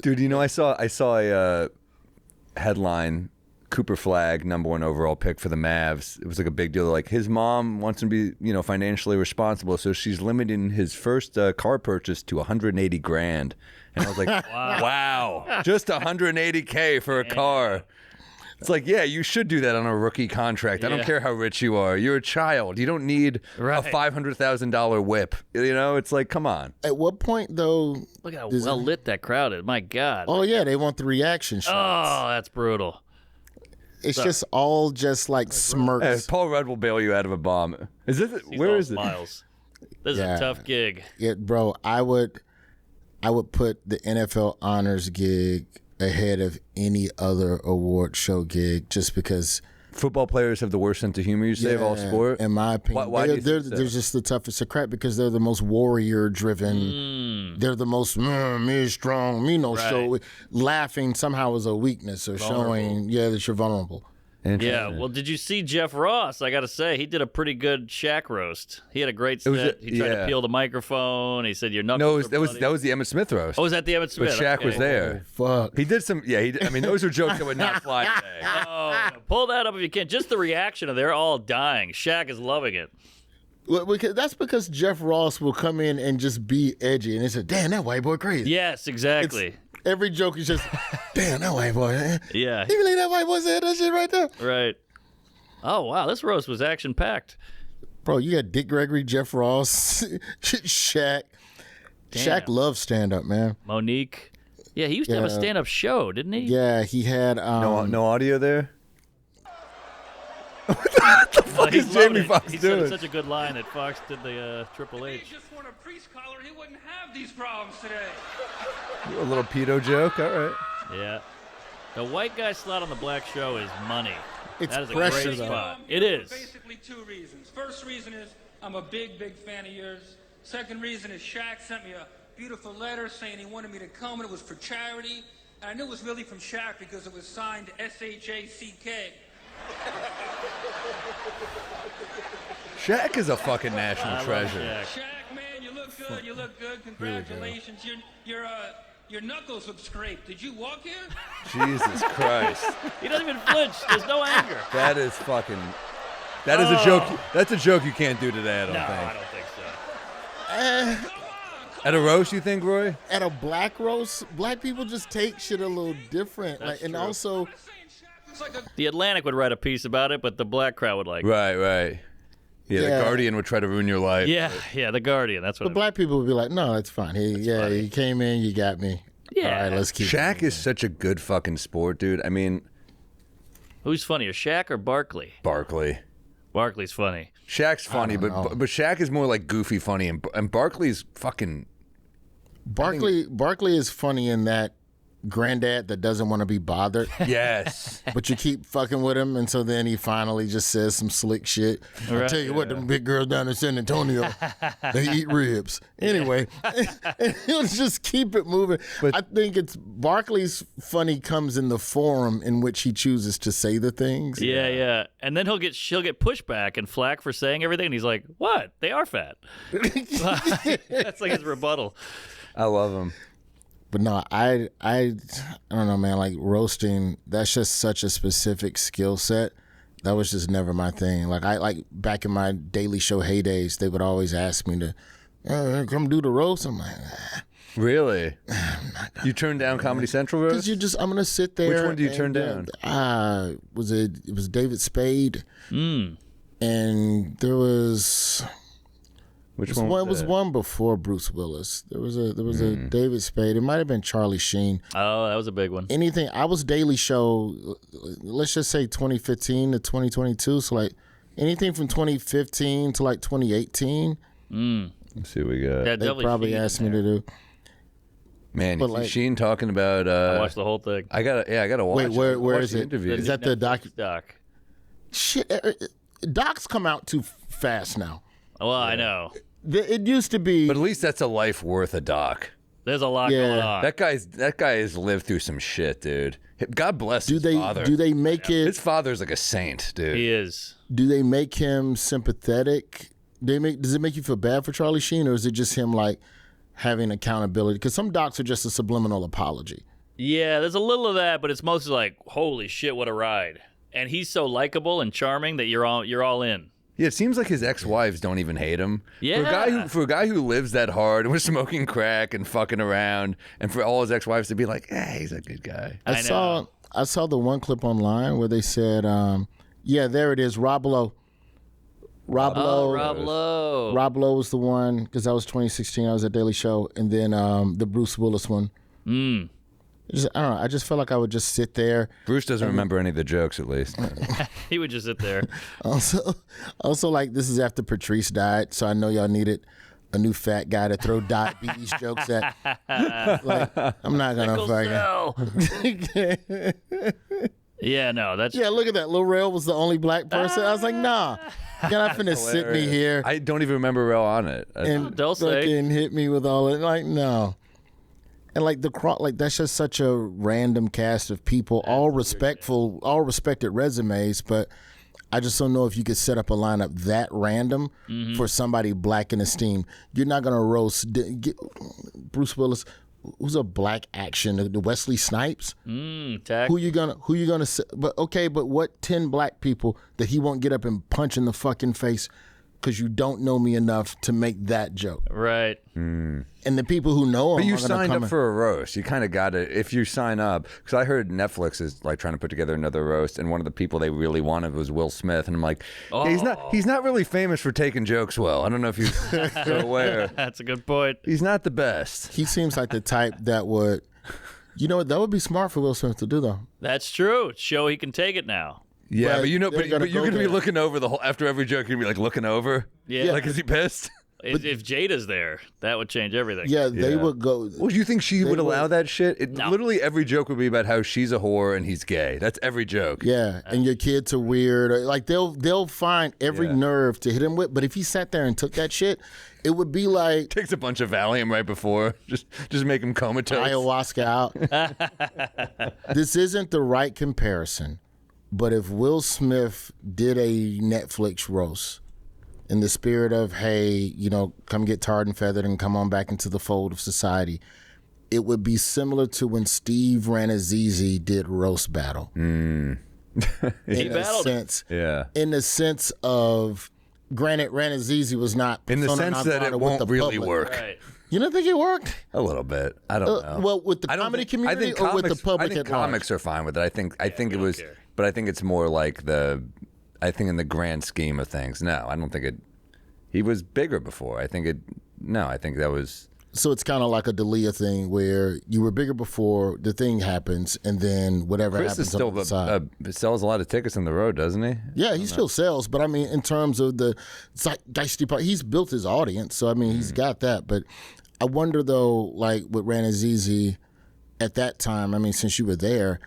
Dude, I saw a headline, Cooper Flagg, #1 overall pick for the Mavs. It was like a big deal. Like, his mom wants him to be, financially responsible, so she's limiting his first car purchase to $180,000. And I was like, wow, just $180K for a car. It's like, yeah, you should do that on a rookie contract. I don't care how rich you are. You're a child. You don't need a $500,000 whip. It's like, come on. at what point, though? Look how well lit that crowd is. My God. Oh, yeah, they want the reaction shots. Oh, that's brutal. It's just all just like smirks. Paul Rudd will bail you out of a bomb. Is this where is it? Smiles. This is Yeah. a tough gig. Yeah, bro, I would put the NFL Honors gig ahead of any other award show gig just because Football players have the worst sense of humor, you say, of all sport? in my opinion. Why do you think so? They're just the toughest of crap because they're the most warrior-driven. They're the most, me is strong, me no show. Laughing somehow is a weakness or showing, that you're vulnerable. Yeah, well, did you see Jeff Ross? I got to say, he did a pretty good Shaq roast. He had a great set. He tried to peel the microphone. He said, "Your knuckles." No, that was the Emmett Smith roast. Oh, was that the Emmett Smith? But Shaq was there. Fuck. He did some. Yeah, I mean, those are jokes that would not fly today. Oh, pull that up if you can. Just the reaction of they're all dying. Shaq is loving it. Well, that's because Jeff Ross will come in and just be edgy, and they say, "Damn, that white boy crazy." Yes, exactly. Every joke is just, "Damn, that white boy." Yeah. You believe that white boy said that shit right there? Right. Oh, wow. This roast was action-packed. Bro, you got Dick Gregory, Jeff Ross, Shaq. Damn. Shaq loves stand-up, man. Monique. Yeah, he used to have a stand-up show, didn't he? Yeah, he had... No audio there? What is Jamie Foxx He doing? said such a good line that Fox did the Triple If H. he just wore a priest collar, he wouldn't have these problems today. A little pedo joke, all right. Yeah. The white guy slot on the black show is money. It's that is a pressure, great though. spot. It is. Basically two reasons. First reason is I'm a big, big fan of yours. Second reason is Shaq sent me a beautiful letter saying he wanted me to come and it was for charity. And I knew it was really from Shaq because it was signed S-H-A-C-K. Shaq is a fucking national I love treasure. Shaq. Shaq, man, you look good. You look good. Congratulations. Your knuckles look scraped. Did you walk here? Jesus Christ. He doesn't even flinch. There's no anger. That is fucking... That is a joke. That's a joke you can't do today, I don't No, think. I don't think so. At a roast, you think, Roy? At a black roast, black people just take shit a little different. That's and true. also... I'm saying Shaq looks like a The Atlantic would write a piece about it, but the black crowd would like it. Right. Yeah, the Yeah. Guardian would try to ruin your life. Yeah, the Guardian. That's what But black people would be like, no, it's fine. He came in, you got me. Yeah. All right, let's keep Shaq is such a good fucking sport, dude. I mean, Who's funnier, Shaq or Barkley? Barkley. Barkley's funny. Shaq's funny, but know. Shaq is more like goofy funny, and Barkley's fucking... Barkley is funny in that granddad that doesn't want to be bothered, Yes. but you keep fucking with him, and so then he finally just says some slick shit. I'll Right. tell you what, them big girls down in San Antonio, they eat ribs. Anyway, and he'll just keep it moving. I think it's Barkley's funny comes in the forum in which he chooses to say the things. Yeah. And then she'll get pushback and flack for saying everything, and he's like, "What? They are fat." That's like his rebuttal. I love him. But no, I don't know, man. Like roasting, that's just such a specific skill set. That was just never my thing. Like back in my Daily Show heydays, they would always ask me to come do the roast. I'm like, Really? You turned down Comedy Central roast? because I'm gonna sit there. Which one do you turn and, down? It was David Spade, and there was Which It one? was one before Bruce Willis. There was a David Spade. It might have been Charlie Sheen. Oh, that was a big one. Anything. I was Daily Show. Let's just say 2015 to 2022. So like anything from 2015 to like 2018. Let's see what we got. Yeah, They definitely probably Sheen asked in me to there. do. Man, but you see like- Sheen talking about. I watched the whole thing. I gotta watch. Wait, where watch is the it? interview. Is that the doc? Doc. Shit, docs come out too fast now. Well, I know. It used to be. But at least that's a life worth a doc. There's a lot Yeah. going on. That guy has lived through some shit, dude. God bless his father. Do they make it? His father's like a saint, dude. He is. Do they make him sympathetic? Does it make you feel bad for Charlie Sheen, or is it just him like having accountability? Because some docs are just a subliminal apology. Yeah, there's a little of that, but it's mostly like, holy shit, what a ride. And he's so likable and charming that you're all in. Yeah, it seems like his ex-wives don't even hate him. Yeah. For a guy who lives that hard and was smoking crack and fucking around, and for all his ex-wives to be like, hey, he's a good guy. I saw the one clip online where they said, yeah, there it is, Rob Lowe. Rob Lowe. Rob Lowe. Rob Lowe was the one, because that was 2016. I was at Daily Show, and then the Bruce Willis one. I don't know. I just felt like I would just sit there. Bruce doesn't remember any of the jokes, at least. He would just sit there. Also, like, this is after Patrice died, so I know y'all needed a new fat guy to throw diabetes jokes at. Like, I'm not gonna fucking. Yeah, no, that's Yeah, look at that. Lil Rel was the only black person. I was like, nah, you're not finna sit me here I don't even remember Rel on it. and Don't say. fucking hit me with all it. Like, no. And like that's just such a random cast of people, all respectful, all respected resumes, but I just don't know if you could set up a lineup that random for somebody black in esteem. You're not gonna roast Bruce Willis, who's a black action, the Wesley Snipes. tech. Who you gonna say? But okay, but what 10 black people that he won't get up and punch in the fucking face because you don't know me enough to make that joke? Right. And the people who know him, But you are gonna signed come up for a roast. You kind of got to, if you sign up, because I heard Netflix is like trying to put together another roast, and one of the people they really wanted was Will Smith, and I'm like, yeah, he's not really famous for taking jokes well. I don't know if you're aware. That's a good point. He's not the best. He seems like the type that would, you know what, that would be smart for Will Smith to do though. That's true. Show he can take it now. Yeah, But but you know, they're but gonna you're go gonna be there. looking over the whole after every joke. You're gonna be like looking over. Yeah. Like, is he pissed? If Jada's there, that would change everything. Yeah, they Yeah. would go. Well, do you think she would allow would. that shit? No. Literally every joke would be about how she's a whore and he's gay. That's every joke. Yeah, and your kids are weird. Or, like they'll find every Yeah. nerve to hit him with. But if he sat there and took that shit, it would be like Takes a bunch of Valium right before, just make him comatose. ayahuasca out. This isn't the right comparison, but if Will Smith did a Netflix roast in the spirit of, hey, you know, come get tarred and feathered and come on back into the fold of society, it would be similar to when Steve Ranazizi did Roast Battle. He In a battled. sense, Yeah. in the sense of, granted, Ranazizi was not In the persona sense non that grata it with won't the really public. work. Right. You don't think it worked? A little bit. I don't know. Well, with the I don't comedy think- community I think or with the public I think at large? comics are fine with it. I think it don't was, care. but I think it's more like I think in the grand scheme of things. No, I don't think it. He was bigger before. I think that was. So it's kind of like a D'Elia thing where you were bigger before the thing happens, and then whatever Chris happens is still on the side. sells a lot of tickets on the road, doesn't he? Yeah, he still sells, but I mean, in terms of the zeitgeisty part, he's built his audience, so I mean, he's got that. But I wonder though, like with Ranazizi at that time, I mean, since you were there,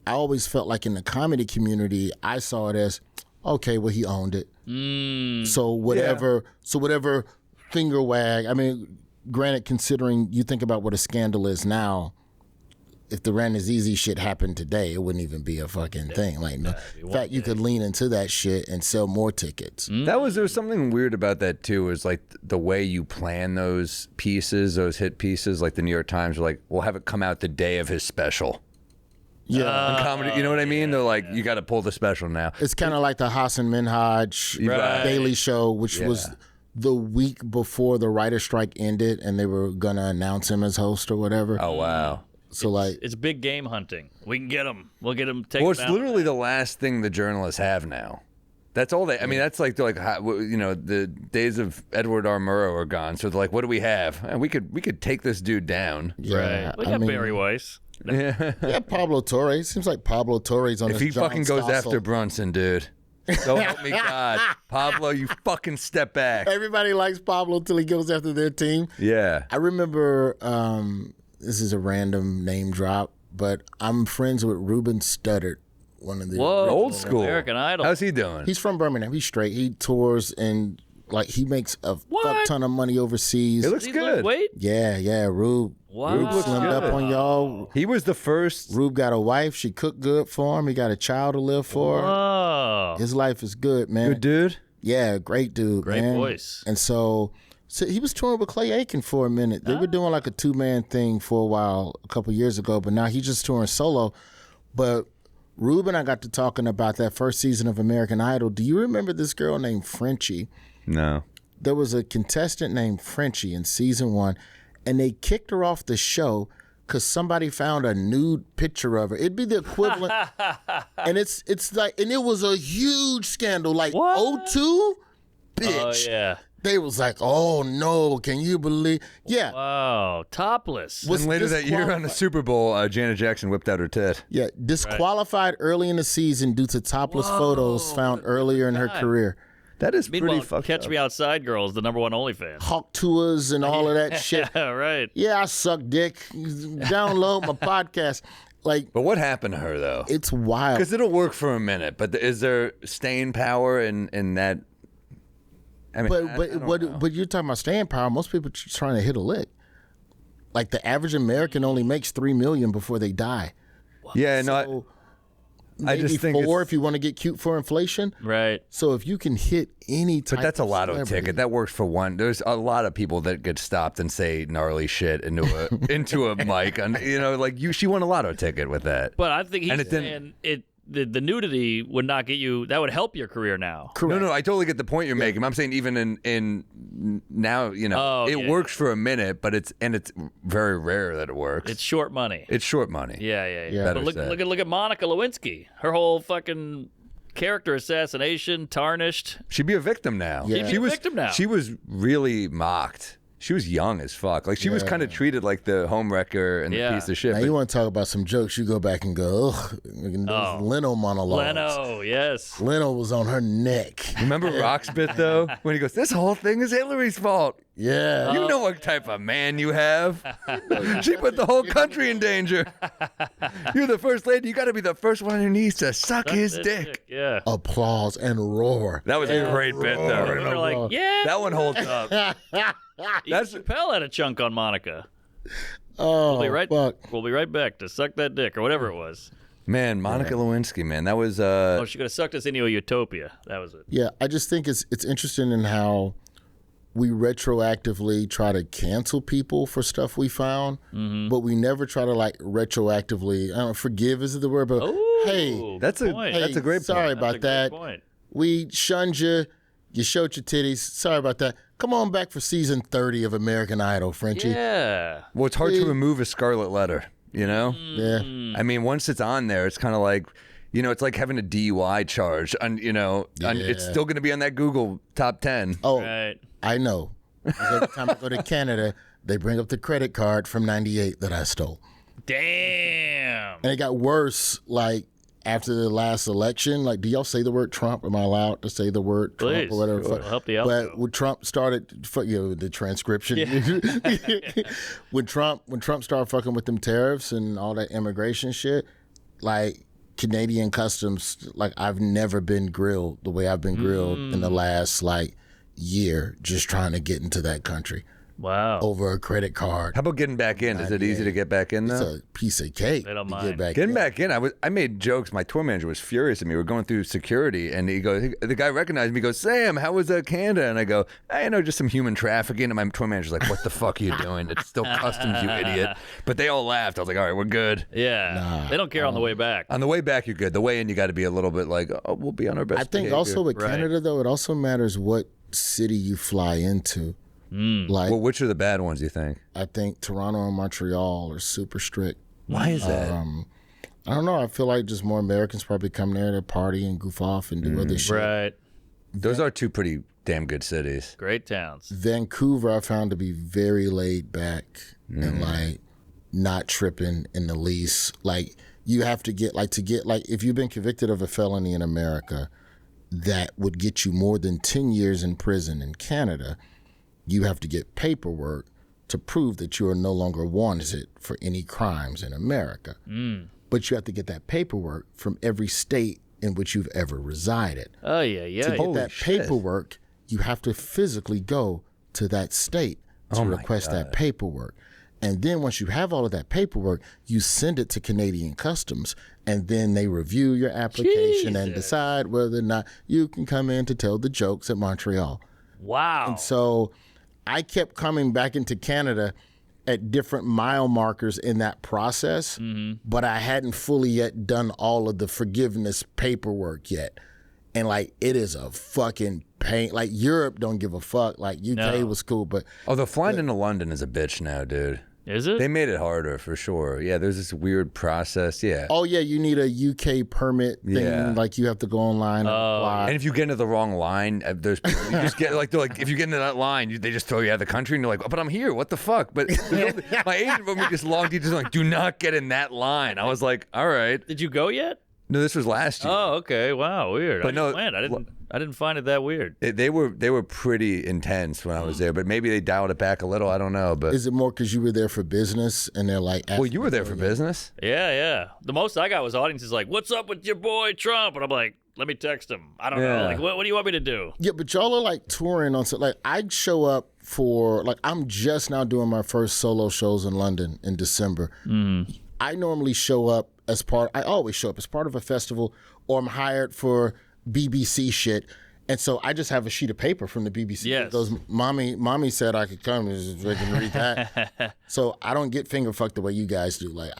I always felt like in the comedy community, I saw it as, okay, well, he owned it. So whatever finger wag. I mean, granted, considering you think about what a scandal is now, if the Ranazizi shit happened today, it wouldn't even be a fucking thing. Like, no. In fact, you could lean into that shit and sell more tickets. There was something weird about that too. Is like the way you plan those pieces, those hit pieces. Like the New York Times were like, "We'll have it come out the day of his special." Yeah. In comedy, you know what I mean? They're like, "You got to pull the special now." It's kind of like the Hassan Minhaj Right. Daily Show, which was the week before the writer strike ended, and they were going to announce him as host or whatever. Oh wow. So, like, It's big game hunting. We can get him. We'll get him. Take Well, him it's out. literally the last thing the journalists have now. That's all they. I mean, that's like they're like the days of Edward R. Murrow are gone. So they're like, what do we have? And we could take this dude down. Yeah, We got Barry Weiss. Yeah, Pablo Torre. Seems like Pablo Torre's on. If he fucking goes after Brunson, dude. So help me God, Pablo, you fucking step back. Everybody likes Pablo till he goes after their team. Yeah, I remember. This is a random name drop, but I'm friends with Ruben Studdard, one of the old school American Idol. How's he doing? He's from Birmingham. He's straight. He tours and like he makes a fuck ton of money overseas. It looks good. Wait. Yeah, Rube. Wow. Rube slimmed up on y'all. He was the first. Rube got a wife. She cooked good for him. He got a child to live for. Oh. His life is good, man. Good dude. Yeah, great dude. Great man. voice. And so he was touring with Clay Aiken for a minute. They were doing like a 2-man thing for a while, a couple years ago, but now he's just touring solo. But Rube and I got to talking about that first season of American Idol. Do you remember this girl named Frenchie? No. There was a contestant named Frenchie in season 1, and they kicked her off the show because somebody found a nude picture of her. It'd be the equivalent, and it's like, and it was a huge scandal. Like What? O2, bitch. Oh, yeah. They was like, oh no, can you believe? Yeah. Wow. Topless. And later that year on the Super Bowl, Janet Jackson whipped out her tit. Yeah, disqualified early in the season due to topless photos found earlier in her career. That is Meanwhile, pretty fucked Catch up. Me Outside Girl is the #1 OnlyFans. Hawk tours and all of that shit. Yeah, right. Yeah, I suck dick. Download my podcast. Like, But what happened to her though? it's wild. Because it'll work for a minute, but is there staying power in that? I mean, But you're talking about staying power. Most people trying to hit a lick. Like the average American only makes $3 million before they die. yeah, no. So I just think four it's- if you want to get cute for inflation. Right. So if you can hit any type But that's a of lotto celebrity- ticket. That works for one. There's a lot of people that get stopped and say gnarly shit into a mic, and she won a lotto ticket with that. But I think he's And it didn't- saying the nudity would not get you. That would help your career now. No, I totally get the point you're making. I'm saying even in now, it works for a minute, but it's very rare that it works. It's short money. It's short money. Yeah. Yeah. But look at Monica Lewinsky. Her whole fucking character assassination, tarnished. She'd be a victim now. Yeah. She'd be a victim now. She was really mocked. She was young as fuck. Like she was kind of treated like the homewrecker and the piece of shit. Now but- you want to talk about some jokes? You go back and go, ugh. Those Leno monologues. Leno, yes. Leno was on her neck. Remember Rock's bit though when he goes, "This whole thing is Hillary's fault." Yeah. You know what type of man you have. She put the whole country in danger. You're the first lady. You got to be the first one on your knees to suck his That dick. Yeah. Applause and roar. That was a great bit though. They're like, yeah. That one holds up. That's Chappelle had a chunk on Monica. Oh, We'll be right. fuck. We'll be right back to suck that dick or whatever it was. Man, Monica Lewinsky, man, that was Oh, she could have sucked us into a utopia. That was it. Yeah, I just think it's interesting in how we retroactively try to cancel people for stuff we found, but we never try to like retroactively. I don't know, forgive is the word, but hey, that's a point. that's a great sorry point. about That's a that. great point. We shunned you. You showed your titties. Sorry about that. Come on back for season 30 of American Idol, Frenchie. Yeah. Well, it's hard to remove a scarlet letter, you know? Yeah. I mean, once it's on there, it's kind of like, it's like having a DUI charge, and it's still going to be on that Google top 10. Oh, Right. I know. 'Cause every time I go to Canada, they bring up the credit card from '98 that I stole. Damn. And it got worse, like, after the last election. Like, do y'all say the word Trump? Am I allowed to say the word Trump Please. or whatever? Sure. Help the But outgo. when Trump started, the transcription. when Trump started fucking with them tariffs and all that immigration shit, like, Canadian customs, like, I've never been grilled the way I've been grilled in the last, like, year just trying to get into that country Wow. over a credit card. How about getting back in? Is it easy to get back in It's though? a piece of cake They don't to mind. get back Getting in. back in, I made jokes. My tour manager was furious at me. We're going through security, and the guy recognized me. He goes, "Sam, how was Canada?" And I go, just some human trafficking." And my tour manager's like, "What the fuck are you doing? It's still customs, you idiot." But they all laughed. I was like, "All right, we're good." Yeah. They don't care on the way back. On the way back, you're good. The way in, you got to be a little bit like, "Oh, we'll be on our best." I think behavior." also with Right. Canada, though, it also matters what city you fly into. Like, Well, which are the bad ones? You think? I think Toronto and Montreal are super strict. Why is that? I don't know. I feel like just more Americans probably come there to party and goof off and do other shit. Right. Those are two pretty damn good cities. Great towns. Vancouver I found to be very laid back and like not tripping in the least. Like you have to get if you've been convicted of a felony in America that would get you more than 10 years in prison in Canada, you have to get paperwork to prove that you are no longer wanted for any crimes in America. But you have to get that paperwork from every state in which you've ever resided. Oh, yeah. To get that paperwork, you have to physically go to that state to request that paperwork. And then once you have all of that paperwork, you send it to Canadian Customs, and then they review your application and decide whether or not you can come in to tell the jokes at Montreal. Wow. And so I kept coming back into Canada at different mile markers in that process, but I hadn't fully yet done all of the forgiveness paperwork yet. And like, it is a fucking pain. Like Europe don't give a fuck. Like UK was cool, but Although flying into London is a bitch now, dude. Is it? They made it harder for sure. Yeah, there's this weird process. Yeah. oh yeah, you need a UK permit thing. Yeah. Like you have to go online and apply. And if you get into the wrong line, there's people, you just get like, they're like, if you get into that line, they just throw you out of the country, and you're like, oh, but I'm here. What the fuck? But my agent wrote me this long details like, do not get in that line. I was like, all right. Did you go yet? No, this was last year. Oh, okay. Wow, weird. But I no, I didn't find it that weird. They were pretty intense when I was there, but maybe they dialed it back a little. I don't know. But Is it more because you were there for business and they're like, well, you were there for business. Yeah. The most I got was audiences like, "What's up with your boy Trump?" And I'm like, "Let me text him." I don't know. Like, what do you want me to do? yeah, but y'all are like touring on, so like I'd show up for, like I'm just now doing my first solo shows in London in December. I normally show up I always show up as part of a festival, or I'm hired for BBC shit. And so I just have a sheet of paper from the BBC. Yes. It goes, mommy said I could come and read that. So I don't get finger fucked the way you guys do. Like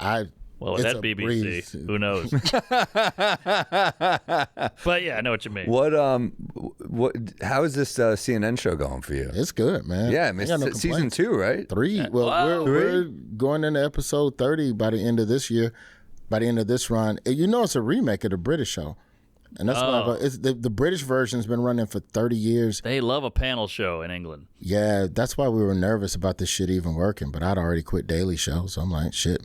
Well, with it's that a BBC, breeze. who knows? But yeah, I know what you mean. What? How is this CNN show going for you? It's good, man. Yeah, I mean, I got no it's season complaints. 2, right? 3. Well, we're going into episode 30 by the end of this year. By the end of this run, you know, it's a remake of the British show, and that's why it's the British version's been running for 30 years. They love a panel show in England. Yeah, that's why we were nervous about this shit even working. But I'd already quit Daily Show, so I'm like, shit,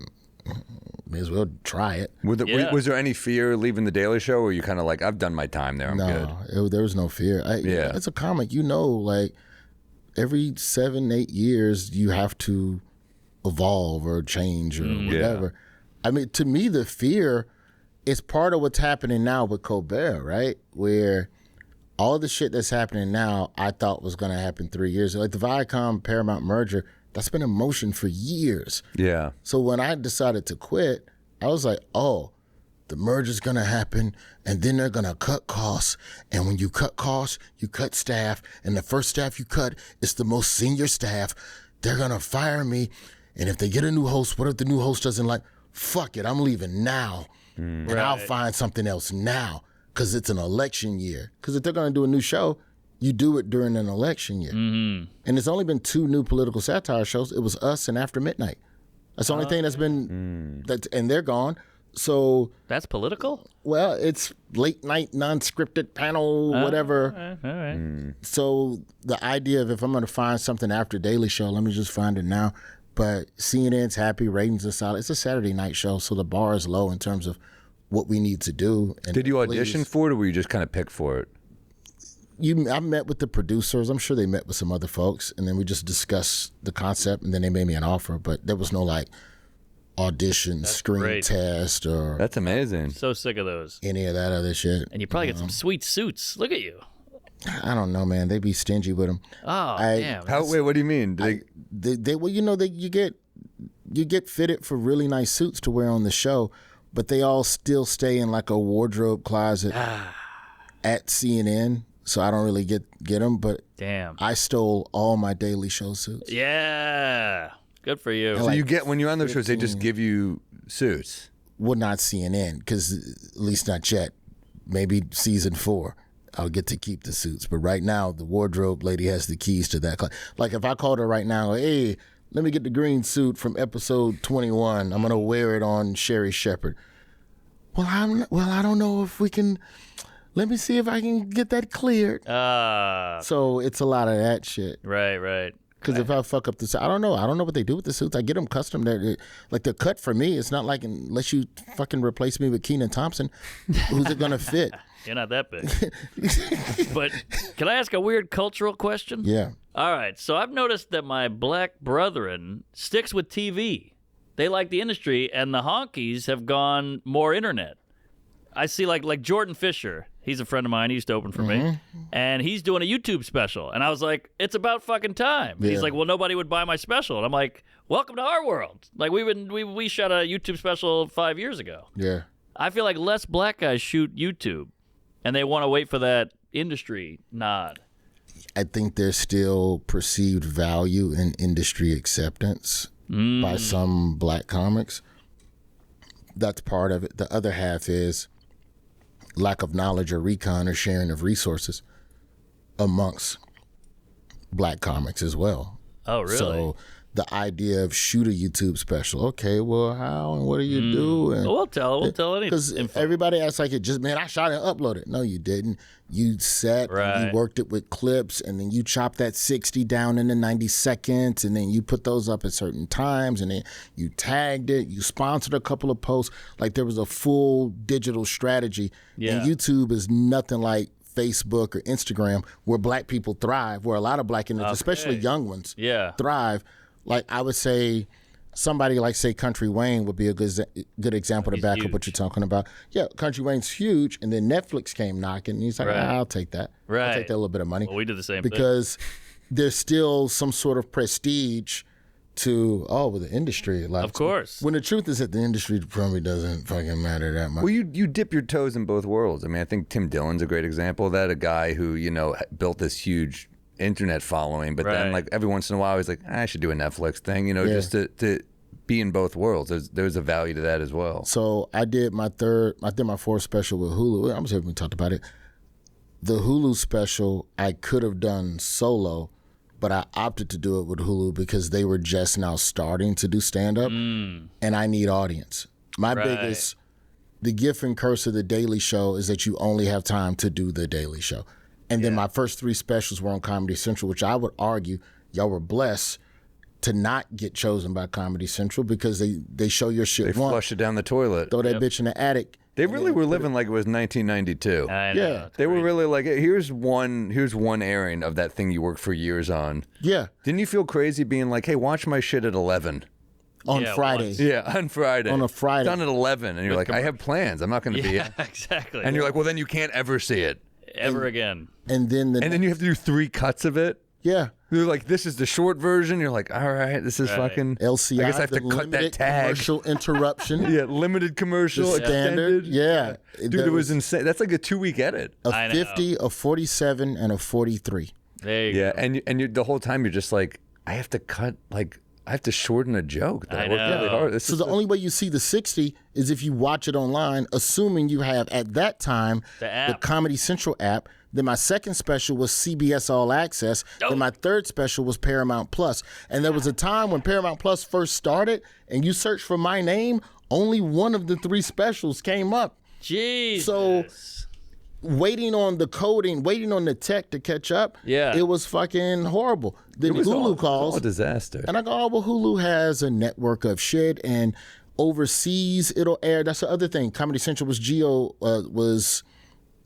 may as well try it. Was there any fear leaving the Daily Show, or were you kind of like, I've done my time there, I'm good? No, there was no fear. Yeah. It's a comic, you know, like every 7-8 years you have to evolve or change or whatever. I mean, to me, the fear is part of what's happening now with Colbert, right? Where all the shit that's happening now, I thought was going to happen 3 years ago. Like the Viacom Paramount merger, that's been in motion for years. Yeah. So when I decided to quit, I was like, oh, the merger's going to happen, and then they're going to cut costs. And when you cut costs, you cut staff. And the first staff you cut is the most senior staff. They're going to fire me. And if they get a new host, what if the new host doesn't like? Fuck it, I'm leaving now. And I'll find something else now, because it's an election year. Because if they're going to do a new show, you do it during an election year. And there's only been 2 new political satire shows. It was Us and After Midnight. That's the only thing that's been, and they're gone. So That's political? well, it's late night, non-scripted panel, whatever. All right. So the idea of if I'm going to find something after Daily Show, let me just find it now. But CNN's happy, ratings are solid. It's a Saturday night show, so the bar is low in terms of what we need to do. And Did you audition for it, or were you just kind of picked for it? I met with the producers. I'm sure they met with some other folks, and then we just discussed the concept, and then they made me an offer. But there was no like audition, screen great. test, or That's amazing. So sick of those. any of that other shit. And you probably get some sweet suits. Look at you. I don't know, man. They be stingy with them. Oh, damn. Wait, what do you mean? Well, you know, you get fitted for really nice suits to wear on the show, but they all still stay in like a wardrobe closet at CNN. So I don't really get them, but Damn. I stole all my Daily Show suits. Yeah. Good for you. So you get, when you're on those shows, they just give you suits. Well, not CNN, because at least not yet. Maybe season 4. I'll get to keep the suits. But right now, the wardrobe lady has the keys to that. Like if I called her right now, hey, let me get the green suit from episode 21. I'm going to wear it on Sherry Shepherd. Well, I don't know if we can Let me see if I can get that cleared. So it's a lot of that shit. Right. Because if I fuck up the suit, I don't know what they do with the suits. I get them custom. Like the cut for me, it's not like unless you fucking replace me with Kenan Thompson, who's it gonna fit? You're not that big. But can I ask a weird cultural question? Yeah. All right. So I've noticed that my black brethren sticks with TV. They like the industry, and the honkies have gone more internet. I see like Jordan Fisher. He's a friend of mine. He used to open for me. And he's doing a YouTube special. And I was like, it's about fucking time. Yeah. He's like, well, nobody would buy my special. And I'm like, welcome to our world. Like we shot a YouTube special 5 years ago. Yeah. I feel like less black guys shoot YouTube. And they want to wait for that industry nod. I think there's still perceived value in industry acceptance by some black comics. That's part of it. The other half is lack of knowledge or recon or sharing of resources amongst black comics as well. Oh, really? So the idea of shoot a YouTube special. Okay, well, how and what do you do? And Well, we'll tell anything. because everybody acts like it just, man, I shot it and uploaded. No, you didn't. You sat and Right. you worked it with clips, and then you chopped that 60 down into 90 seconds, and then you put those up at certain times, and then you tagged it. You sponsored a couple of posts. Like there was a full digital strategy. Yeah. And YouTube is nothing like Facebook or Instagram where black people thrive, where a lot of black individuals, especially young ones, Yeah. thrive. Like I would say somebody like, say, Country Wayne would be a good example to He's back huge. up what you're talking about. Yeah, Country Wayne's huge, and then Netflix came knocking, and he's like, Right. I'll take that. I'll Right. take that little bit of money. Well, we did the same thing. Because there's still some sort of prestige to, the industry. Like, Of course. When the truth is that the industry probably doesn't fucking matter that much. Well, you dip your toes in both worlds. I mean, I think Tim Dillon's a great example of that. A guy who built this huge internet following, but then Right. like every once in a while he's like, I should do a Netflix thing, Yeah. just to be in both worlds. There's a value to that as well. So I did my fourth special with Hulu. I'm sure we talked about it. The Hulu special I could have done solo, but I opted to do it with Hulu because they were just now starting to do stand-up, and I need audience. My Right. biggest, the gift and curse of The Daily Show is that you only have time to do The Daily Show. And then my first three specials were on Comedy Central, which I would argue y'all were blessed to not get chosen by Comedy Central because they show your shit They once, flush it down the toilet. throw that bitch in the attic. They really were living like it was 1992. I know. Yeah. It's They were crazy. really like, here's one airing of that thing you worked for years on. Yeah, Didn't you feel crazy being like, hey, watch my shit at 11? on Yeah, Friday. once. Yeah, on Friday. On a Friday. It's on at 11. And you're like, I have plans. I'm not going to be Yeah, it. exactly. And you're like, well, then you can't ever see it. Ever again. And then And then you have to do 3 cuts of it. yeah, You're like, this is the short version. You're like, all right, this is Right. fucking LCI. I guess I have the to cut that limited tag. Commercial interruption. Yeah, limited commercial, The standard. extended. Yeah. Dude, There it was insane. That's like a 2-week edit. a I know. 50, a 47, and a 43. There you Yeah, go. and you the whole time you're just like, I have to cut, like, I have to shorten a joke. That I I worked really know. hard. This So is the only way you see the 60 is if you watch it online, assuming you have at that time The app. Comedy Central app. Then my second special was CBS All Access. Oh. Then my third special was Paramount Plus. And there was a time when Paramount Plus first started, and you searched for my name, only one of the 3 specials came up. Jesus. So waiting on the coding, waiting on the tech to catch up, Yeah. it was fucking horrible. Then it was Hulu all calls, a disaster. and I go, well, Hulu has a network of shit, and overseas it'll air. That's the other thing. Comedy Central was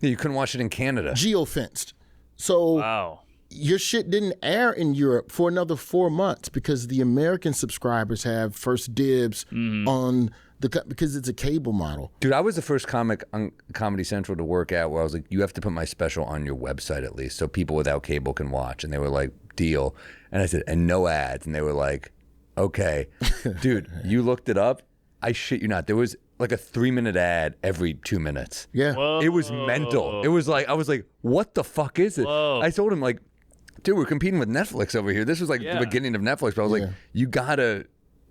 Yeah, you couldn't watch it in Canada. geo-fenced. So Wow. your shit didn't air in Europe for another 4 months because the American subscribers have first dibs on because it's a cable model. Dude, I was the first comic on Comedy Central to work out where I was like, you have to put my special on your website at least so people without cable can watch. And they were like, deal. And I said, and no ads. And they were like, okay. Dude, you looked it up? I shit you not. There was like a 3-minute ad every 2 minutes. Yeah. Whoa. It was mental. It was like, I was like, what the fuck is it? Whoa. I told him like, dude, we're competing with Netflix over here. This was like Yeah. the beginning of Netflix. But I was like, you gotta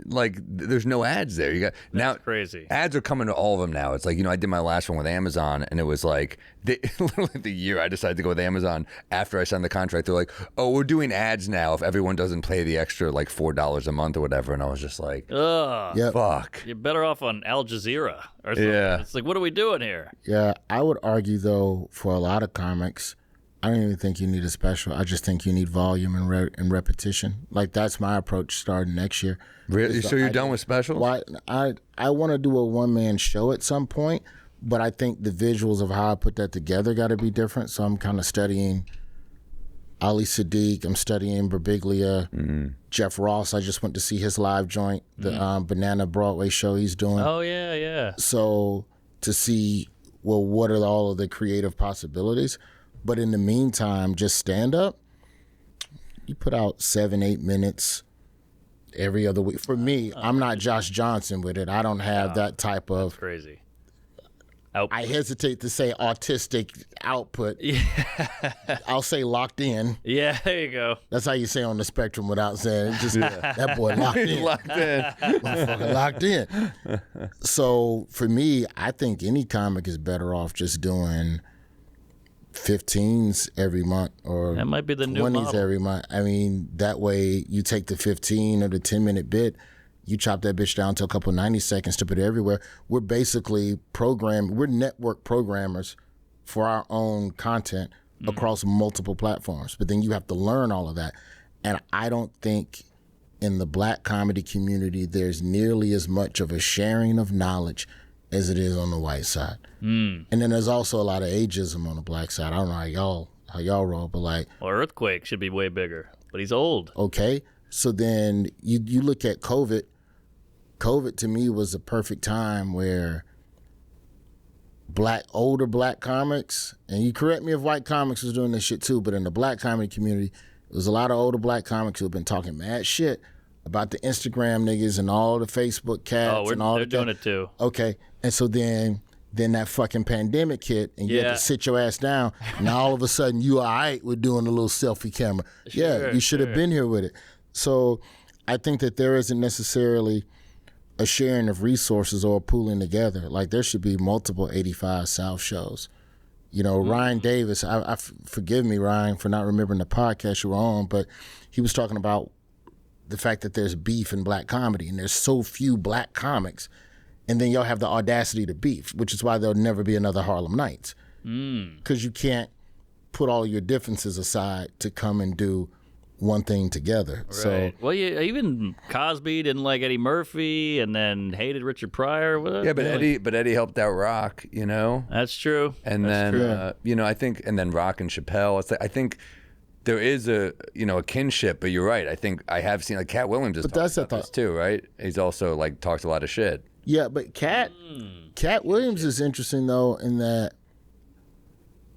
like there's no ads there. You got now crazy. Ads are coming to all of them now. It's like, I did my last one with Amazon, and it was like literally the year I decided to go with Amazon after I signed the contract. They're like, oh, we're doing ads now if everyone doesn't pay the extra like $4 a month or whatever. And I was just like, fuck. You're better off on Al Jazeera or something. Yeah. It's like, what are we doing here? Yeah, I would argue though, for a lot of comics, I don't even think you need a special. I just think you need volume and repetition. Like, that's my approach starting next year. Really? So you're done with specials? Well, I want to do a one-man show at some point, but I think the visuals of how I put that together got to be different. So I'm kind of studying Ali Sadiq. I'm studying Memorabilia. Jeff Ross, I just went to see his live joint, the Banana Broadway show he's doing. Oh, yeah. So to see, well, what are all of the creative possibilities? But in the meantime, just stand up. You put out 7-8 minutes every other week. For me, I'm not Josh Johnson with it. I don't have that type of Crazy. I hesitate to say autistic output. Yeah. I'll say locked in. Yeah, there you go. That's how you say on the spectrum without saying it. Just that boy locked in. Locked in. Motherfucker locked in. So for me, I think any comic is better off just doing 15s every month or That might be the new 20s model. every month. I mean, that way you take the 15 or the 10-minute bit, you chop that bitch down to a couple 90 seconds to put it everywhere. We're basically we're network programmers for our own content across multiple platforms. But then you have to learn all of that. And I don't think in the black comedy community there's nearly as much of a sharing of knowledge as it is on the white side. And then there's also a lot of ageism on the black side. I don't know how y'all roll, but like, Well, Earthquake should be way bigger, but he's old. okay. So then you look at COVID. COVID to me was a perfect time where older black comics, and you correct me if white comics was doing this shit too, but in the black comedy community, there was a lot of older black comics who have been talking mad shit about the Instagram niggas and all the Facebook cats and all they're doing it too. Okay. And so then that fucking pandemic hit and you had to sit your ass down. Now all of a sudden you all right with doing a little selfie camera. You should have been here with it. So I think that there isn't necessarily a sharing of resources or a pooling together. Like there should be multiple 85 South shows. Ryan Davis, forgive me, Ryan, for not remembering the podcast you were on, but he was talking about the fact that there's beef in black comedy and there's so few black comics. And then y'all have the audacity to beef, which is why there'll never be another Harlem Nights. Because you can't put all your differences aside to come and do one thing together. Right. So, well, even Cosby didn't like Eddie Murphy, and then hated Richard Pryor. Yeah, but Eddie helped out Rock, That's true. And That's then I think, and then Rock and Chappelle. It's like, I think there is a kinship, but you're right. I think I have seen like Cat Williams has talked about this too, right? He's also like talked a lot of shit. Yeah, but Cat Williams is interesting though in that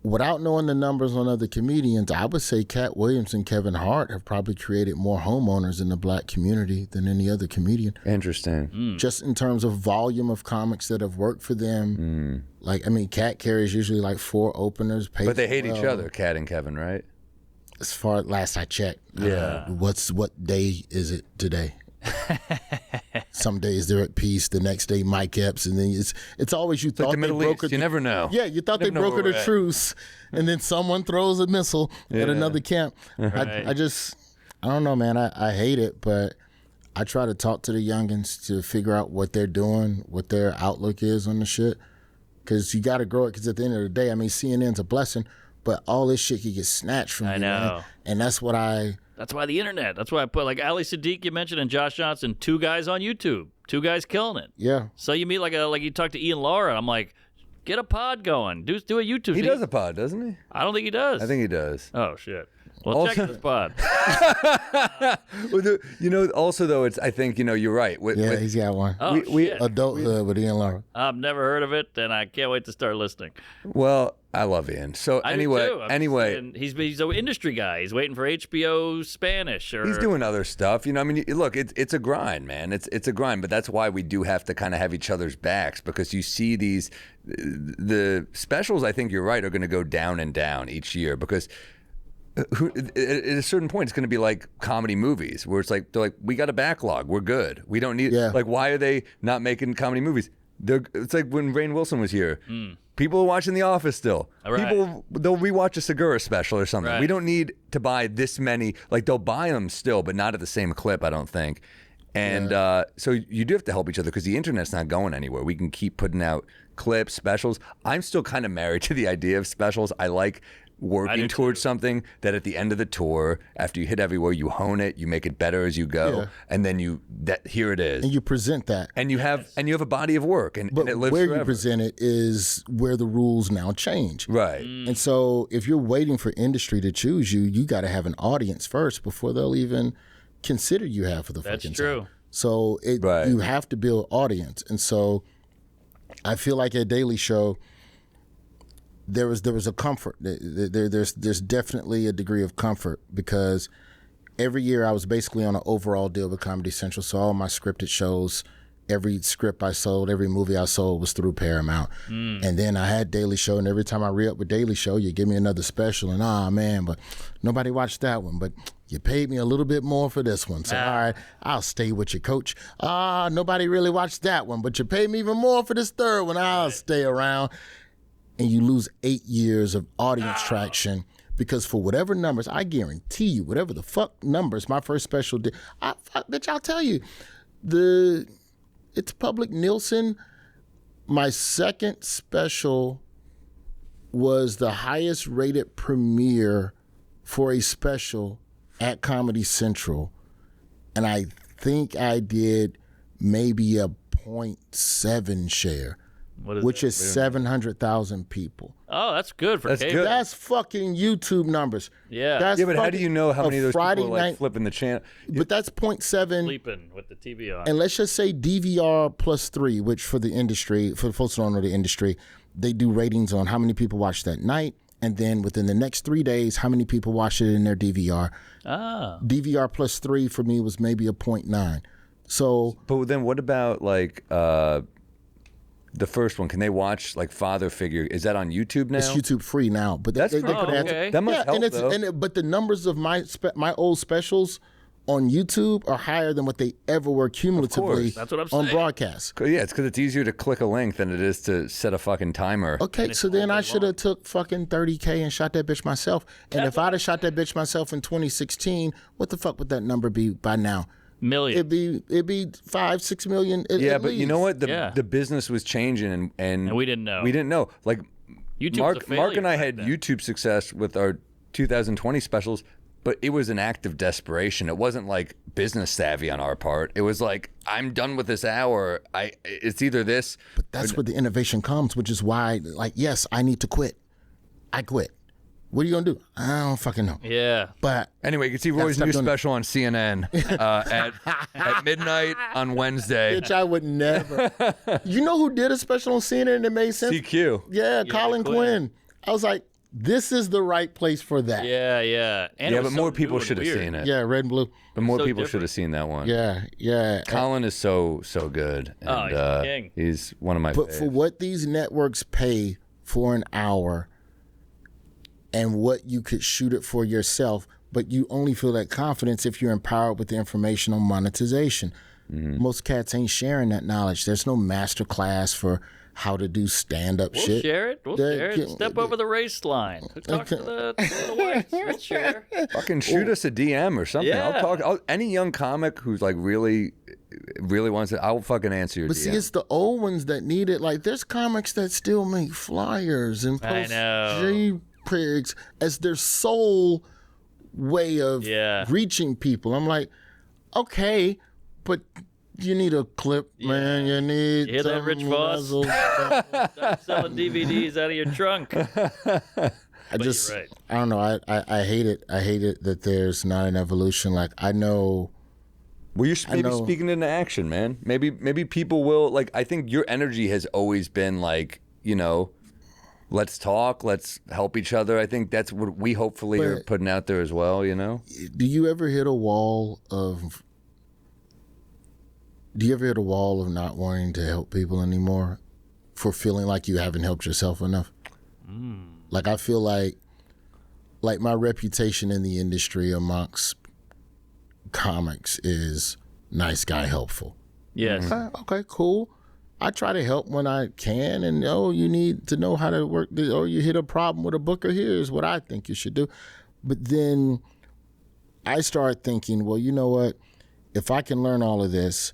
without knowing the numbers on other comedians, I would say Cat Williams and Kevin Hart have probably created more homeowners in the black community than any other comedian. Interesting. Just in terms of volume of comics that have worked for them. Like, I mean, Cat carries usually like 4 openers. But they hate each other, Cat and Kevin, right? As far as last I checked. Yeah. What day is it today? Some days they're at peace, the next day Mike Epps, and then it's always you thought like the they Middle brokered East. You never know. Yeah, you thought they brokered a truce, and then someone throws a missile at another camp. Right. I don't know, man. I hate it, but I try to talk to the youngins to figure out what they're doing, what their outlook is on the shit, because you got to grow it. Because at the end of the day, I mean, CNN's a blessing, but all this shit can get snatched from you. I know. Man. And that's what That's why the internet. That's why I put like Ali Sadiq you mentioned and Josh Johnson, 2 guys on YouTube, 2 guys killing it. Yeah. So you meet like you talk to Ian Laura. I'm like, get a pod going. Do a YouTube. He does a pod, doesn't he? I don't think he does. I think he does. Oh shit. Well, check this pod. Well, also though, it's I think you're right. He's got one. Oh shit. Adulthood with Ian Laura. I've never heard of it, and I can't wait to start listening. Well, I love Ian. So I anyway, do too. I'm saying he's an industry guy. He's waiting for HBO Spanish or he's doing other stuff. I mean, look, it's a grind, man. It's a grind, but that's why we do have to kind of have each other's backs because you see the specials. I think you're right are going to go down and down each year because at a certain point, it's going to be like comedy movies where it's like, they're like, we got a backlog. We're good. We don't need, like, why are they not making comedy movies? It's like when Rainn Wilson was here. People are watching The Office still. Right. They'll rewatch a Segura special or something. Right. We don't need to buy this many. Like, they'll buy them still, but not at the same clip, I don't think. And so you do have to help each other because the internet's not going anywhere. We can keep putting out clips, specials. I'm still kind of married to the idea of specials. I like working towards something that at the end of the tour, after you hit everywhere, you hone it, you make it better as you go, and then here it is, and you present that, and you have a body of work, and it lives where forever. You present it is where the rules now change, right? And so if you're waiting for industry to choose you, you got to have an audience first before they'll even consider you half of the fucking true. time. So you have to build audience, and so I feel like at Daily Show, there was a comfort. There's definitely a degree of comfort because every year I was basically on an overall deal with Comedy Central. So all my scripted shows, every script I sold, every movie I sold was through Paramount. And then I had Daily Show, and every time I re-up with Daily Show, you give me another special, and man, but nobody watched that one. But you paid me a little bit more for this one. So, all right, I'll stay with you, coach. Nobody really watched that one, but you paid me even more for this third one. I'll stay around. And you lose 8 years of audience traction because for whatever numbers, I guarantee you, whatever the fuck numbers my first special did, bitch, I'll tell you, it's public Nielsen. My second special was the highest rated premiere for a special at Comedy Central. And I think I did maybe a 0.7 share. Which is 700,000 people. Oh, that's good for cable. Good. That's fucking YouTube numbers. Yeah. That's but how do you know how many of those Friday people are like night, flipping the channel? But that's 0.7. Sleeping with the TV on. And let's just say DVR plus 3, which for the industry, for the folks who don't know the industry, they do ratings on how many people watch that night. And then within the next 3 days, how many people watch it in their DVR. DVR plus 3 for me was maybe a 0.9. So. But then what about like the first one? Can they watch like Father Figure? Is that on YouTube now? It's YouTube free now, but That's they could okay. That must help, though. But the numbers of my old specials on YouTube are higher than what they ever were cumulatively That's what I'm on saying. broadcast. Yeah, it's because it's easier to click a link than it is to set a fucking timer. Okay, so then I should have took fucking 30K and shot that bitch myself. And if I'd have shot that bitch myself in 2016, what the fuck would that number be by now? Million. It'd be 5-6 million. Yeah, but least. you know what? The business was changing, and we didn't know. We didn't know. Like YouTube's Mark and I back had then. YouTube success with our 2020 specials, but it was an act of desperation. It wasn't like business savvy on our part. It was like, I'm done with this hour. It's either this. But that's where the innovation comes, which is why, like, yes, I need to quit. I quit. What are you gonna do? I don't fucking know. Yeah. But Anyway, you can see Roy's new special on CNN at midnight on Wednesday. bitch, I would never. You know who did a special on CNN that made sense? CQ. Yeah, Colin Quinn. I was like, this is the right place for that. Yeah. And it Yeah, was but so more people new and should have weird. seen it. Yeah, red and blue. But more So people different. should have seen that one. Yeah. Colin is so good. And, Oh, he's the king. he's one of my But faves. for what these networks pay for an hour and what you could shoot it for yourself, but you only feel that confidence if you're empowered with the information on monetization. Most cats ain't sharing that knowledge. There's no master class for how to do stand-up We'll shit. share it. We'll share it. Step over the race line. Talk to the whites. We'll share. Fucking shoot us a DM or something. Yeah. I'll talk. Any young comic who's like really wants it, I'll fucking answer your But DM. see, it's the old ones that need it. Like, there's comics that still make flyers and I post know. JPEGs as their sole way of Yeah. reaching people. I'm like, okay, but you need a clip, man. You need You hear that, Rich some Voss? razzle- Stop selling DVDs out of your trunk. I just, you're right. I don't know. I hate it. I hate it that there's not an evolution. Like, I know. Well, you're maybe know. speaking into action, man. Maybe people will like. I think your energy has always been like, let's talk, let's help each other. I think that's what we hopefully are putting out there as well. Do you ever hit a wall of? Do you ever hit a wall of not wanting to help people anymore, for feeling like you haven't helped yourself enough? Like, I feel like like my reputation in the industry amongst comics is nice guy, helpful. Yes. Okay, cool. I try to help when I can, and you need to know how to work, or you hit a problem with a booker, here's what I think you should do. But then I start thinking, well, you know what? If I can learn all of this,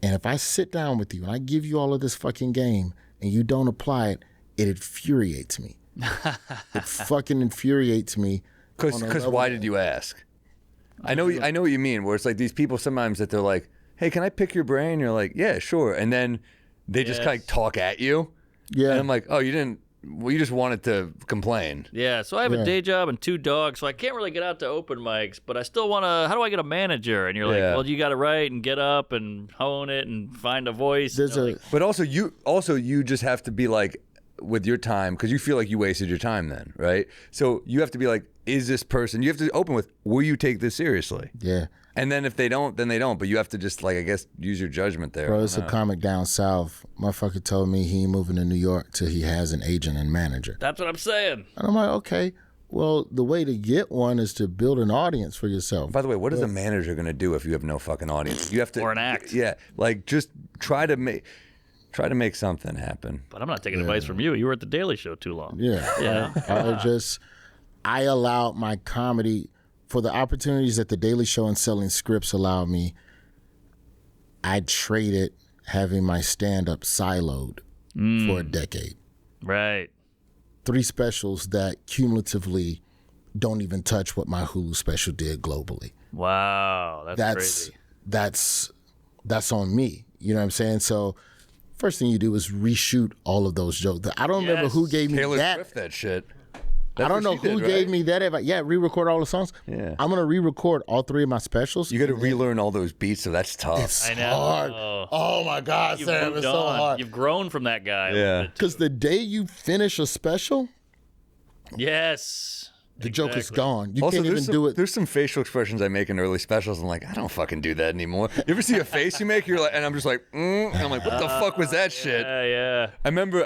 and if I sit down with you and I give you all of this fucking game and you don't apply it, it infuriates me. It fucking infuriates me. Because why did you ask? I know what you mean, where it's like these people sometimes that they're like, hey, can I pick your brain? You're like, yeah, sure. And then they just kind of talk at you. Yeah. And I'm like, oh, you just wanted to complain. Yeah, so I have a day job and 2 dogs, so I can't really get out to open mics, but I still want to, how do I get a manager? And you're like, well, you got to write and get up and hone it and find a voice. But also you just have to be like, with your time, because you feel like you wasted your time then, right? So you have to be like, is this person, you have to open with, will you take this seriously? Yeah. And then if they don't, then they don't. But you have to just, like, I guess, use your judgment there. Bro, it's a comic down south. Motherfucker told me he ain't moving to New York till he has an agent and manager. That's what I'm saying. And I'm like, okay, well, the way to get one is to build an audience for yourself. By the way, what is a manager going to do if you have no fucking audience? You have to, or an act. Yeah, like, just try to make something happen. But I'm not taking advice from you. You were at the Daily Show too long. Yeah. I allowed my comedy, for the opportunities that the Daily Show and selling scripts allowed me, I traded having my stand-up siloed for a decade. Right. 3 specials that cumulatively don't even touch what my Hulu special did globally. Wow, that's crazy. That's on me. You know what I'm saying? So first thing you do is reshoot all of those jokes. I don't remember who gave me Taylor that. Swift that shit. I don't know who gave me that advice. Yeah, re-record all the songs. Yeah. I'm going to re-record all 3 of my specials. You got to relearn all those beats, so that's tough. It's I know. hard. Oh, my God, You've Sam, moved it's so on. hard. You've grown from that guy. Yeah. Because the day you finish a special, Yes. the joke is gone. You Also, can't even do it. There's some facial expressions I make in early specials. I'm like, I don't fucking do that anymore. You ever see a face you make? You're like, and I'm just like, and I'm like, what the fuck was that shit? Yeah. I remember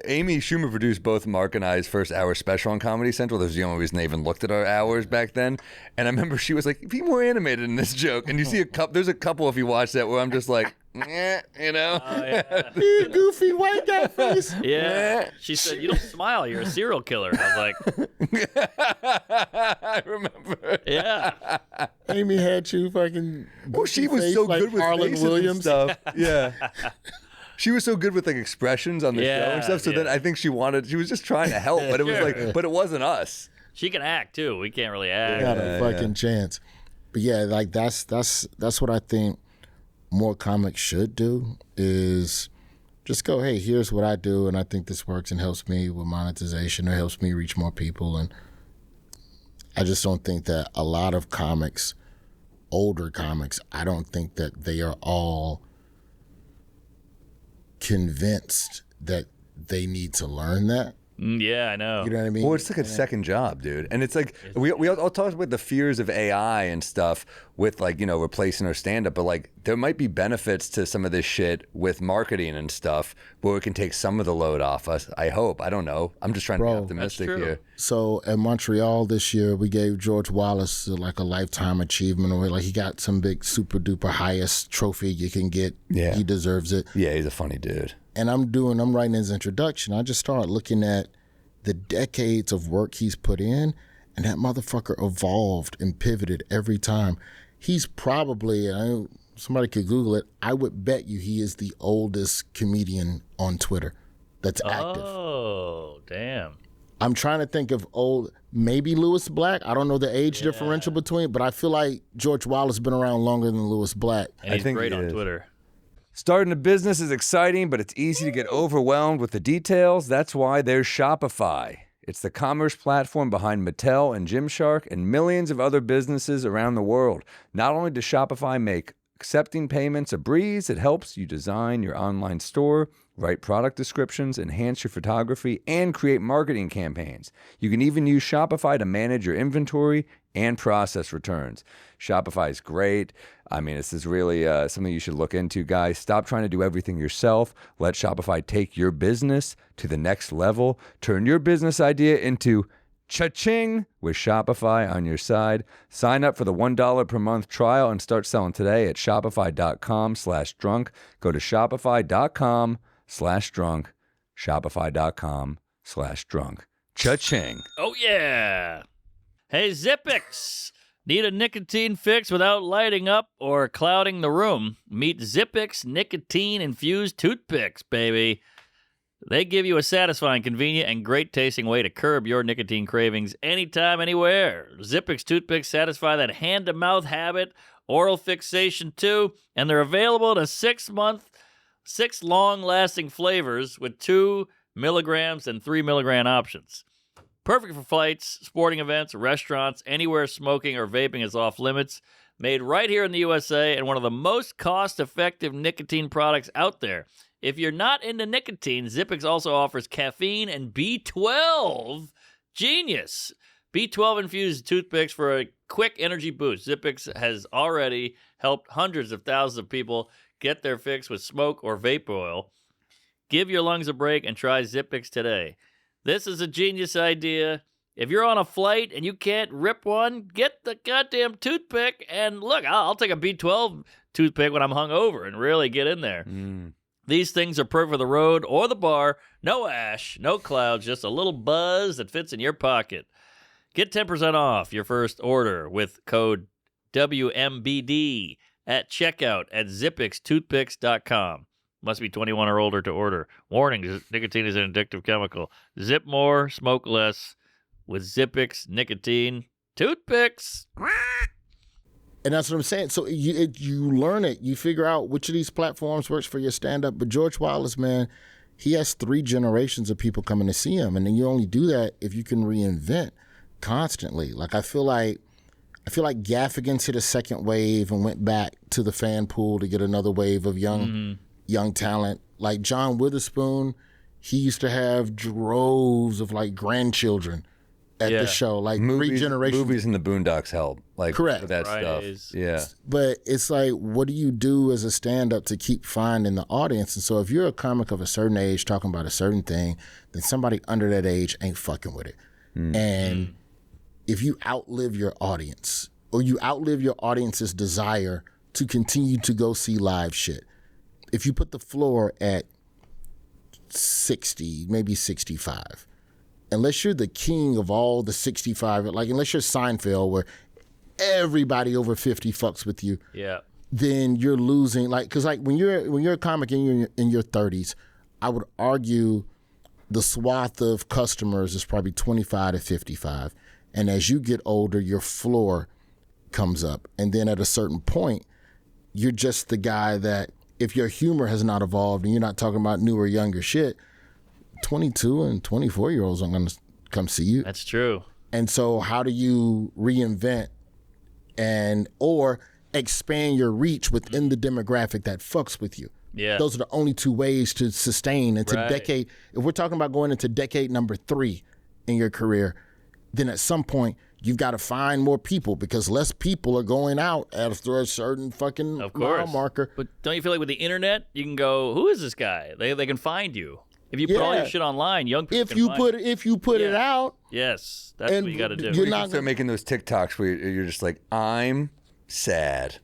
Amy Schumer produced both Mark and I's first hour special on Comedy Central. That was the only reason they even looked at our hours back then. And I remember she was like, be more animated in this joke. And you see there's a couple, if you watch that, where I'm just like, you know? Oh, yeah. You goofy white guy face. Yeah. She said, you don't smile. You're a serial killer. I was like, I remember. yeah. Amy had you fucking. Well, she was face so like good with Harlan faces Williams. and stuff. Yeah. She was so good with like expressions on the show Yeah, and stuff. So yeah. then I think she was just trying to help, but it was like, but it wasn't us. She can act too. We can't really act. Not a fucking chance. But yeah, like that's what I think more comics should do is just go, hey, here's what I do, and I think this works and helps me with monetization or helps me reach more people. And I just don't think that a lot of comics, older comics, I don't think that they are all convinced that they need to learn that. Yeah, I know. You know what I mean? Well, it's like a second job, dude. And it's like, we all talk about the fears of AI and stuff with like, replacing our stand-up, but like there might be benefits to some of this shit with marketing and stuff where it can take some of the load off us. I hope. I don't know. I'm just trying to be optimistic here. So at Montreal this year, we gave George Wallace like a lifetime achievement award. Like he got some big super duper highest trophy you can get. Yeah. He deserves it. Yeah, he's a funny dude. And I'm writing his introduction. I just started looking at the decades of work he's put in, and that motherfucker evolved and pivoted every time. He's probably, somebody could Google it, I would bet you he is the oldest comedian on Twitter that's active. Oh, damn. I'm trying to think of maybe Lewis Black. I don't know the age differential between, but I feel like George Wallace has been around longer than Lewis Black. And he's great on is. Twitter. Starting a business is exciting, but it's easy to get overwhelmed with the details. That's why there's Shopify. It's the commerce platform behind Mattel and Gymshark and millions of other businesses around the world. Not only does Shopify make accepting payments a breeze, it helps you design your online store, write product descriptions, enhance your photography, and create marketing campaigns. You can even use Shopify to manage your inventory and process returns. Shopify is great. I mean, this is really something you should look into, guys. Stop trying to do everything yourself. Let Shopify take your business to the next level. Turn your business idea into Cha-ching! With Shopify on your side. Sign up for the $1 per month trial and start selling today at shopify.com/drunk. Go to shopify.com/drunk. Shopify.com/drunk. Cha-ching! Oh, yeah. Hey, Zippix. Need a nicotine fix without lighting up or clouding the room? Meet Zippix nicotine-infused toothpicks, baby. They give you a satisfying, convenient, and great-tasting way to curb your nicotine cravings anytime, anywhere. Zippix toothpicks satisfy that hand-to-mouth habit, oral fixation too, and they're available in a 6 long-lasting flavors with 2 milligrams and 3 milligram options. Perfect for flights, sporting events, restaurants, anywhere smoking or vaping is off limits. Made right here in the USA and one of the most cost-effective nicotine products out there. If you're not into nicotine, Zippix also offers caffeine and B12. Genius! B12-infused toothpicks for a quick energy boost. Zippix has already helped hundreds of thousands of people get their fix with smoke or vape oil. Give your lungs a break and try Zippix today. This is a genius idea. If you're on a flight and you can't rip one, get the goddamn toothpick. And look, I'll take a B12 toothpick when I'm hungover and really get in there. These things are perfect for the road or the bar. No ash, no clouds, just a little buzz that fits in your pocket. Get 10% off your first order with code WMBD at checkout at zippixtoothpicks.com. Must be 21 or older to order. Warning, nicotine is an addictive chemical. Zip more, smoke less with Zippix nicotine toothpicks. And that's what I'm saying. So you learn it. You figure out which of these platforms works for your stand-up. But George Wallace, man, he has 3 generations of people coming to see him. And then you only do that if you can reinvent constantly. Like I feel like Gaffigan's hit a second wave and went back to the fan pool to get another wave of young talent. Like John Witherspoon, he used to have droves of like grandchildren at the show, like movies, 3 generations. Movies in the Boondocks help, like correct for that Fridays. stuff. Yeah, but it's like, what do you do as a stand-up to keep finding the audience? And so if you're a comic of a certain age talking about a certain thing, then somebody under that age ain't fucking with it. And if you outlive your audience, or you outlive your audience's desire to continue to go see live shit, if you put the floor at 60, maybe 65, unless you're the king of all the 65, like unless you're Seinfeld where everybody over 50 fucks with you, then you're losing. Like, because like when you're a comic and you're in your 30s, I would argue the swath of customers is probably 25 to 55. And as you get older, your floor comes up. And then at a certain point, you're just the guy that, if your humor has not evolved and you're not talking about newer, younger shit, 22 and 24-year-olds aren't going to come see you. That's true. And so how do you reinvent or expand your reach within the demographic that fucks with you? Yeah. Those are the only 2 ways to sustain into decade. If we're talking about going into decade number 3 in your career, then at some point you've got to find more people because less people are going out after a certain fucking mile marker. But don't you feel like with the internet, you can go, who is this guy? They can find you. If you put all your shit online, young people can find you. If you put it out. Yes, that's what you got to do. You're not start making those TikToks where you're just like, I'm sad.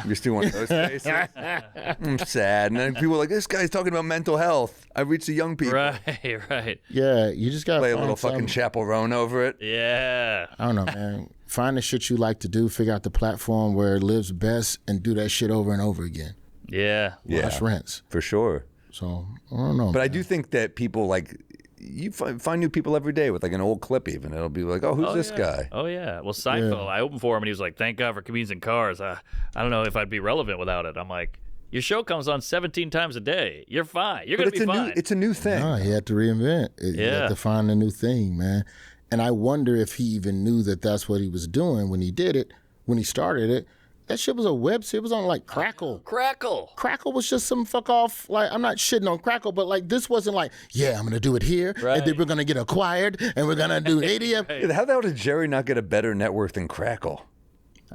You're still one of those faces. I'm sad. And then people are like, this guy's talking about mental health. I reach the young people. Right. Yeah, you just got to play a little fucking Chappell Roan over it. Yeah. I don't know, man. Find the shit you like to do, figure out the platform where it lives best, and do that shit over and over again. Yeah. Wash rinse. For sure. So, I don't know. But I do think that people, like, you find new people every day with like an old clip even. It'll be like, oh, who's this guy? Oh, yeah. Well, Seinfeld, I opened for him and he was like, thank God for comedians in cars. I don't know if I'd be relevant without it. I'm like, your show comes on 17 times a day. You're fine. You're going to be fine. It's a new thing. No, he had to reinvent. He had to find a new thing, man. And I wonder if he even knew that that's what he was doing when he did it, when he started it. That shit was a website. It was on like Crackle. Crackle was just some fuck off. Like, I'm not shitting on Crackle, but like this wasn't like, yeah, I'm gonna do it here, and then we're gonna get acquired, and we're gonna do 80. How the hell did Jerry not get a better network than Crackle?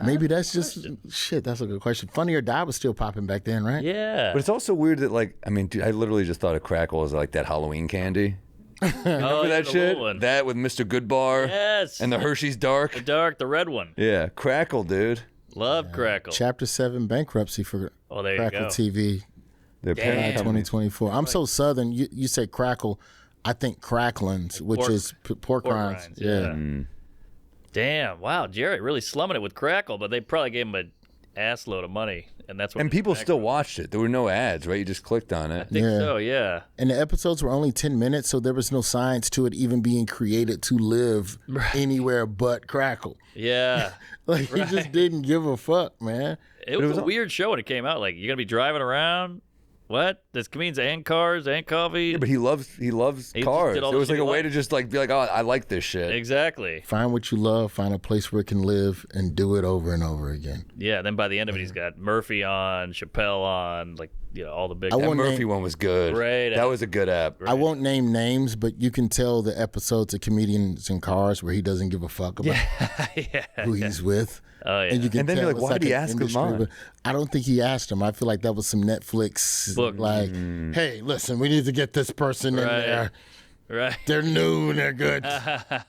Maybe that's just shit. That's a good question. Funny or Die was still popping back then, right? Yeah. But it's also weird that, like, I mean, dude, I literally just thought of Crackle as like that Halloween candy. Remember that the shit? little one. That with Mr. Goodbar. Yes. And the Hershey's Dark. The red one. Yeah, Crackle, dude. Love Crackle. Chapter 7 bankruptcy for there you Crackle go. TV. Their Damn. parent company. 2024. I'm so Southern. You say Crackle. I think Cracklins, which pork- is pork rinds. Yeah. Damn. Wow. Jarrett really slumming it with Crackle, but they probably gave him an ass load of money, and that's what. And people still watched it. There were no ads, right? You just clicked on I it. think Yeah. so. Yeah. And the episodes were only 10 minutes, so there was no science to it even being created to live anywhere but Crackle. Yeah. Like, he just didn't give a fuck, man. It was a weird show when it came out. Like, you're gonna be driving around. What? There's comedians and cars and coffee. Yeah, but he loves He just cars. did all It the was shit like a he way liked. to just like be like, oh, I like this shit. Exactly. Find what you love, find a place where it can live, and do it over and over again. Yeah. Then by the end of it, he's got Murphy on, Chappelle on, like all the big. I That won't Murphy name- one was good. Great That app. was a good app. I won't name names, but you can tell the episodes of Comedians in Cars where he doesn't give a fuck about who he's with. Oh yeah. And you can And then tell you're like, it's why did he an ask him industry, on? but I don't think he asked him. I feel like that was some Netflix, Book. like, hey, listen, we need to get this person in Right. there. Right. They're new and they're good.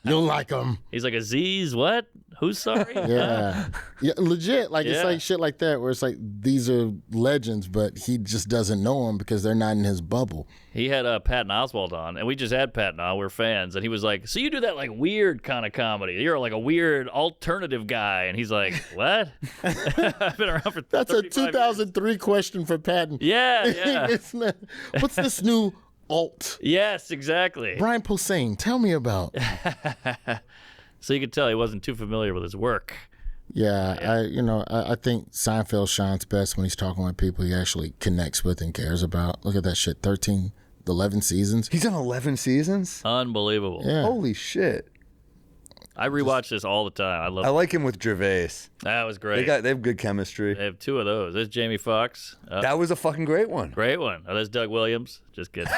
You'll like them. He's like, Aziz, what? Who's sorry? Yeah. Yeah, legit. Like, it's Yeah. like shit like that where it's like, these are legends, but he just doesn't know them because they're not in his bubble. He had Patton Oswalt on, and we just had Patton on. We're fans, and he was like, "So you do that like weird kind of comedy? You're like a weird alternative guy." And he's like, "What? I've been around for That's a 35 years." 2003 question for Patton. Yeah, yeah, It's not, what's this new alt? yes, exactly. Brian Posehn, tell me about. So you could tell he wasn't too familiar with his work. Yeah, I think Seinfeld shines best when he's talking with people he actually connects with and cares about. Look at that shit, 11 seasons. He's on 11 seasons? Unbelievable. Yeah. Holy shit. I rewatch this all the time. I love I it. like him with Gervais. That was great. They have good chemistry. They have two of those. There's Jamie Foxx. That was a fucking great one. Great one. Oh, there's Doug Williams. Just kidding.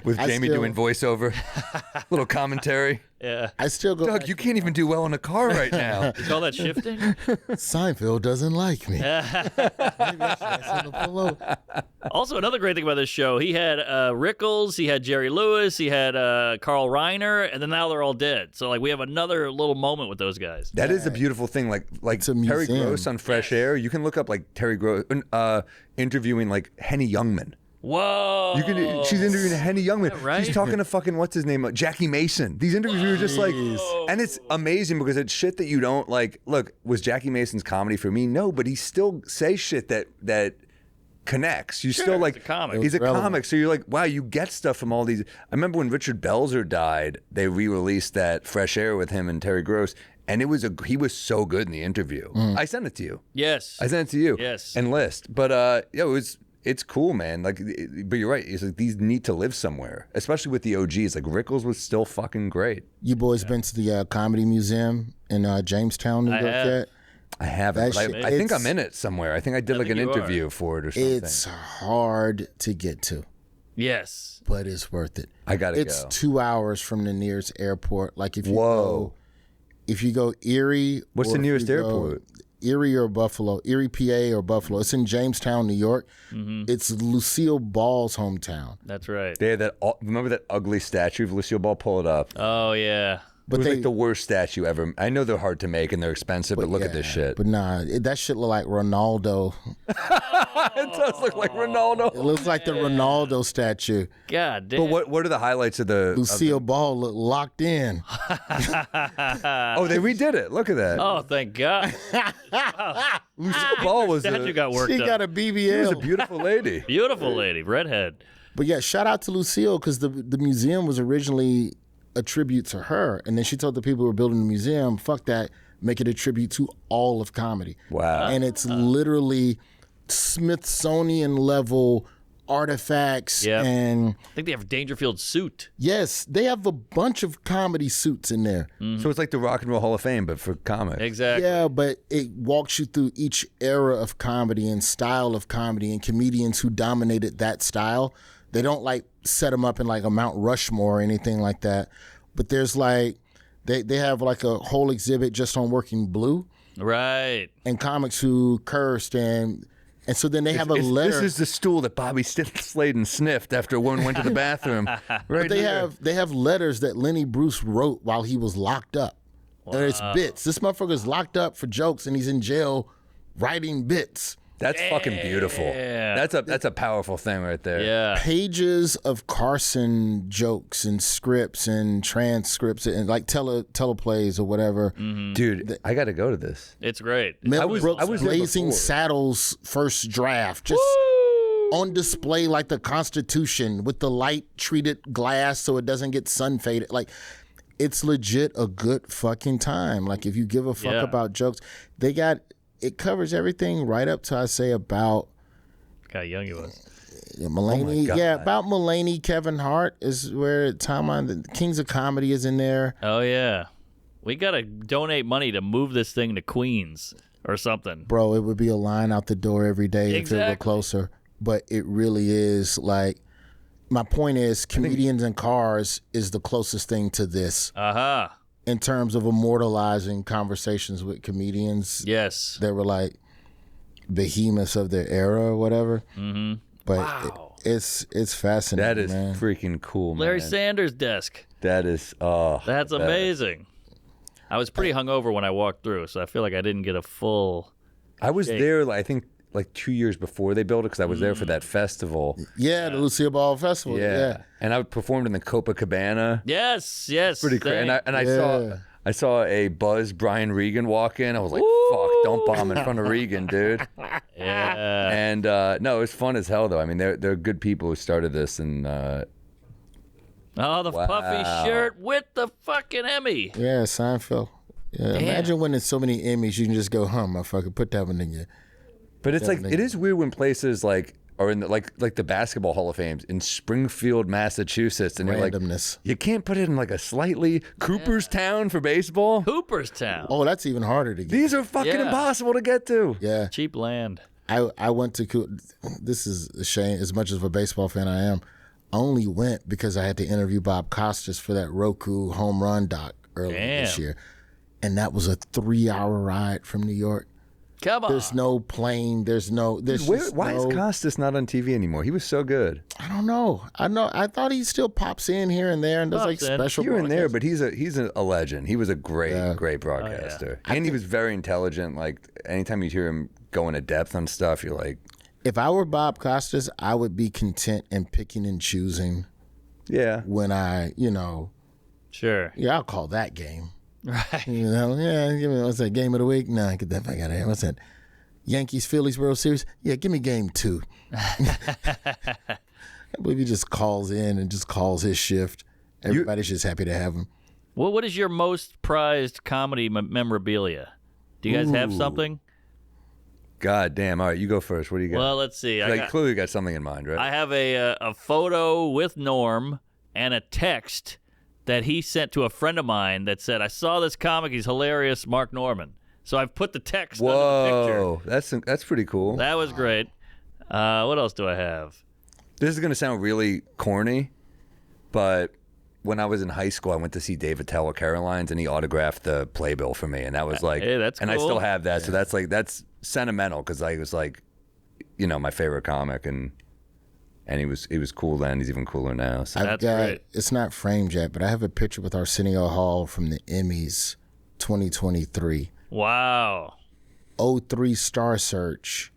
With Jamie doing voiceover. Little commentary. Yeah. I still go, Doug, you can't even do well in a car right now. You call that shifting? Seinfeld doesn't like me. Maybe I should ask him to pull over. Also, another great thing about this show, he had Rickles, he had Jerry Lewis, he had Carl Reiner, and then now they're all dead. So, like, we have another little moment with those guys. That is a beautiful thing. Like It's a Terry museum. Gross on Fresh Air. You can look up like Terry Gross interviewing like Henny Youngman. Whoa! You can. She's interviewing Henny Youngman. that right? She's talking to fucking what's his name, Jackie Mason. These interviews are just like, and it's amazing because it's shit that you don't like. Look, was Jackie Mason's comedy for me? No, but he still says shit that connects. You still like he's a comic. He's a relevant. comic, so you're like, wow, you get stuff from all these. I remember when Richard Belzer died, they re-released that Fresh Air with him and Terry Gross, and he was so good in the interview. I sent it to you. Yes. I sent it to you. Yes. And list, but it's cool, man. Like, but you're right. It's like these need to live somewhere, especially with the OGs. Like Rickles was still fucking great. You boys been to the Comedy Museum in Jamestown, New I York have. yet? I haven't. That But shit- I think it's- I'm in it somewhere. I think I did like an think you are. interview for it or something. It's hard to get to, Yes. but it's worth it. I gotta It's go. 2 hours from the nearest airport. Like if you Whoa. go Erie. What's or the if nearest you go airport? Erie or Buffalo, Erie, PA or Buffalo. It's in Jamestown, New York. It's Lucille Ball's hometown. That's right. They had that. Remember that ugly statue of Lucille Ball? Pull it up. Oh, yeah. It But was they, like the worst statue ever. I know they're hard to make and they're expensive, but look at this shit. But nah, that shit look like Ronaldo. It does look like Ronaldo. It looks like the Ronaldo statue. God damn. But what are the highlights of the? Lucille Ball look locked in. Oh, they redid it. Look at that. Oh, thank God. Lucille Ball was Statue a, got worked She up. got a she was a BBL. beautiful lady. Beautiful lady. Redhead. But yeah, shout out to Lucille because the museum was originally a tribute to her, and then she told the people who were building the museum, "Fuck that, make it a tribute to all of comedy." Wow. And it's literally Smithsonian level artifacts, Yep. and I think they have a Dangerfield suit. yes, they have a bunch of comedy suits in there. So it's like the Rock and Roll Hall of Fame, but for comics. Exactly. Yeah, but it walks you through each era of comedy and style of comedy and comedians who dominated that style. They don't like set them up in like a Mount Rushmore or anything like that. But there's like, they have like a whole exhibit just on Working Blue Right. and comics who cursed and And so then they have a letter. This is the stool that Bobby Sladen sniffed after one went to the bathroom. Right. But they have letters that Lenny Bruce wrote while he was locked up. And it's bits. This motherfucker's locked up for jokes and he's in jail writing bits. That's fucking beautiful. That's a powerful thing right there. Yeah. Pages of Carson jokes and scripts and transcripts and like teleplays or whatever. Dude, I got to go to this. It's great. Mel was Brooks there Blazing before. Saddles first draft. Just on display like the Constitution with the light treated glass so it doesn't get sun faded. Like, it's legit a good fucking time. Like, if you give a fuck about jokes, it covers everything right up to, I say, about Look how young he was. Mulaney. God. About Mulaney. Kevin Hart is where the Kings of Comedy is in there. Oh, yeah. We got to donate money to move this thing to Queens or something. Bro, it would be a line out the door every day if it were closer. But it really is like, my point is, Comedians in Cars is the closest thing to this. Uh-huh. In terms of immortalizing conversations with comedians. Yes. They were like behemoths of their era or whatever. Mm-hmm. But it's fascinating. That is man. freaking cool, man. Larry Sanders' desk. That is, That's amazing. I was pretty hungover when I walked through, so I feel like I didn't get a full... I was there, I think, like 2 years before they built it because I was there for that festival. Yeah, the Lucille Ball Festival. Yeah. And I performed in the Copacabana. Yes. Pretty crazy. And I Yeah. saw a Buzz Brian Regan walk in. I was like, fuck, don't bomb in front of Regan, dude. Yeah. And no, it was fun as hell though. I mean, they're good people who started this, and Oh, the puffy shirt with the fucking Emmy. Yeah, Seinfeld. Yeah, imagine winning so many Emmys, you can just go, motherfucker, put that one in you. but it's like it is weird when places like are in the, like the Basketball Hall of Fame in Springfield, Massachusetts, and you're like, Randomness. you can't put it in like a slightly Cooperstown for baseball. Cooperstown. Oh, that's even harder to get. These are fucking impossible to get to. Yeah. Cheap land. I went to, this is a shame, as much of a baseball fan I am, I only went because I had to interview Bob Costas for that Roku home run doc earlier this year. And that was a 3-hour ride from New York. Come on. There's no plane. There's Why is Costas not on TV anymore? He was so good. I don't know. I thought he still pops in here and there and does like Pops in. special. Here and there, broadcasts. but he's a legend. He was a great broadcaster. And he was very intelligent. Like anytime you hear him go into depth on stuff, you're like, If I were Bob Costas, I would be content in picking and choosing yeah. when I, Sure. I'll call that game. Right. Give me, what's that, game of the week? Nah, get that back out of here. What's that? Yankees-Phillies World Series? Yeah, give me game 2. I believe he just calls in and just calls his shift. Everybody's just happy to have him. Well, what is your most prized comedy memorabilia? Do you guys have something? God damn. All right, you go first. What do you got? Well, let's see. Clearly got something in mind, right? I have a photo with Norm and a text that he sent to a friend of mine that said, I saw this comic, he's hilarious, Mark Norman. So I've put the text under the picture. That's pretty cool. That was great. What else do I have? This is going to sound really corny, but when I was in high school, I went to see David Tell at Caroline's, and he autographed the playbill for me, and that was like, hey, that's and I cool. still have that, so that's sentimental because I was like, my favorite comic, and he was cool then. He's even cooler now. So. That's great. It's not framed yet, but I have a picture with Arsenio Hall from the Emmys 2023. Wow. 03 Star Search.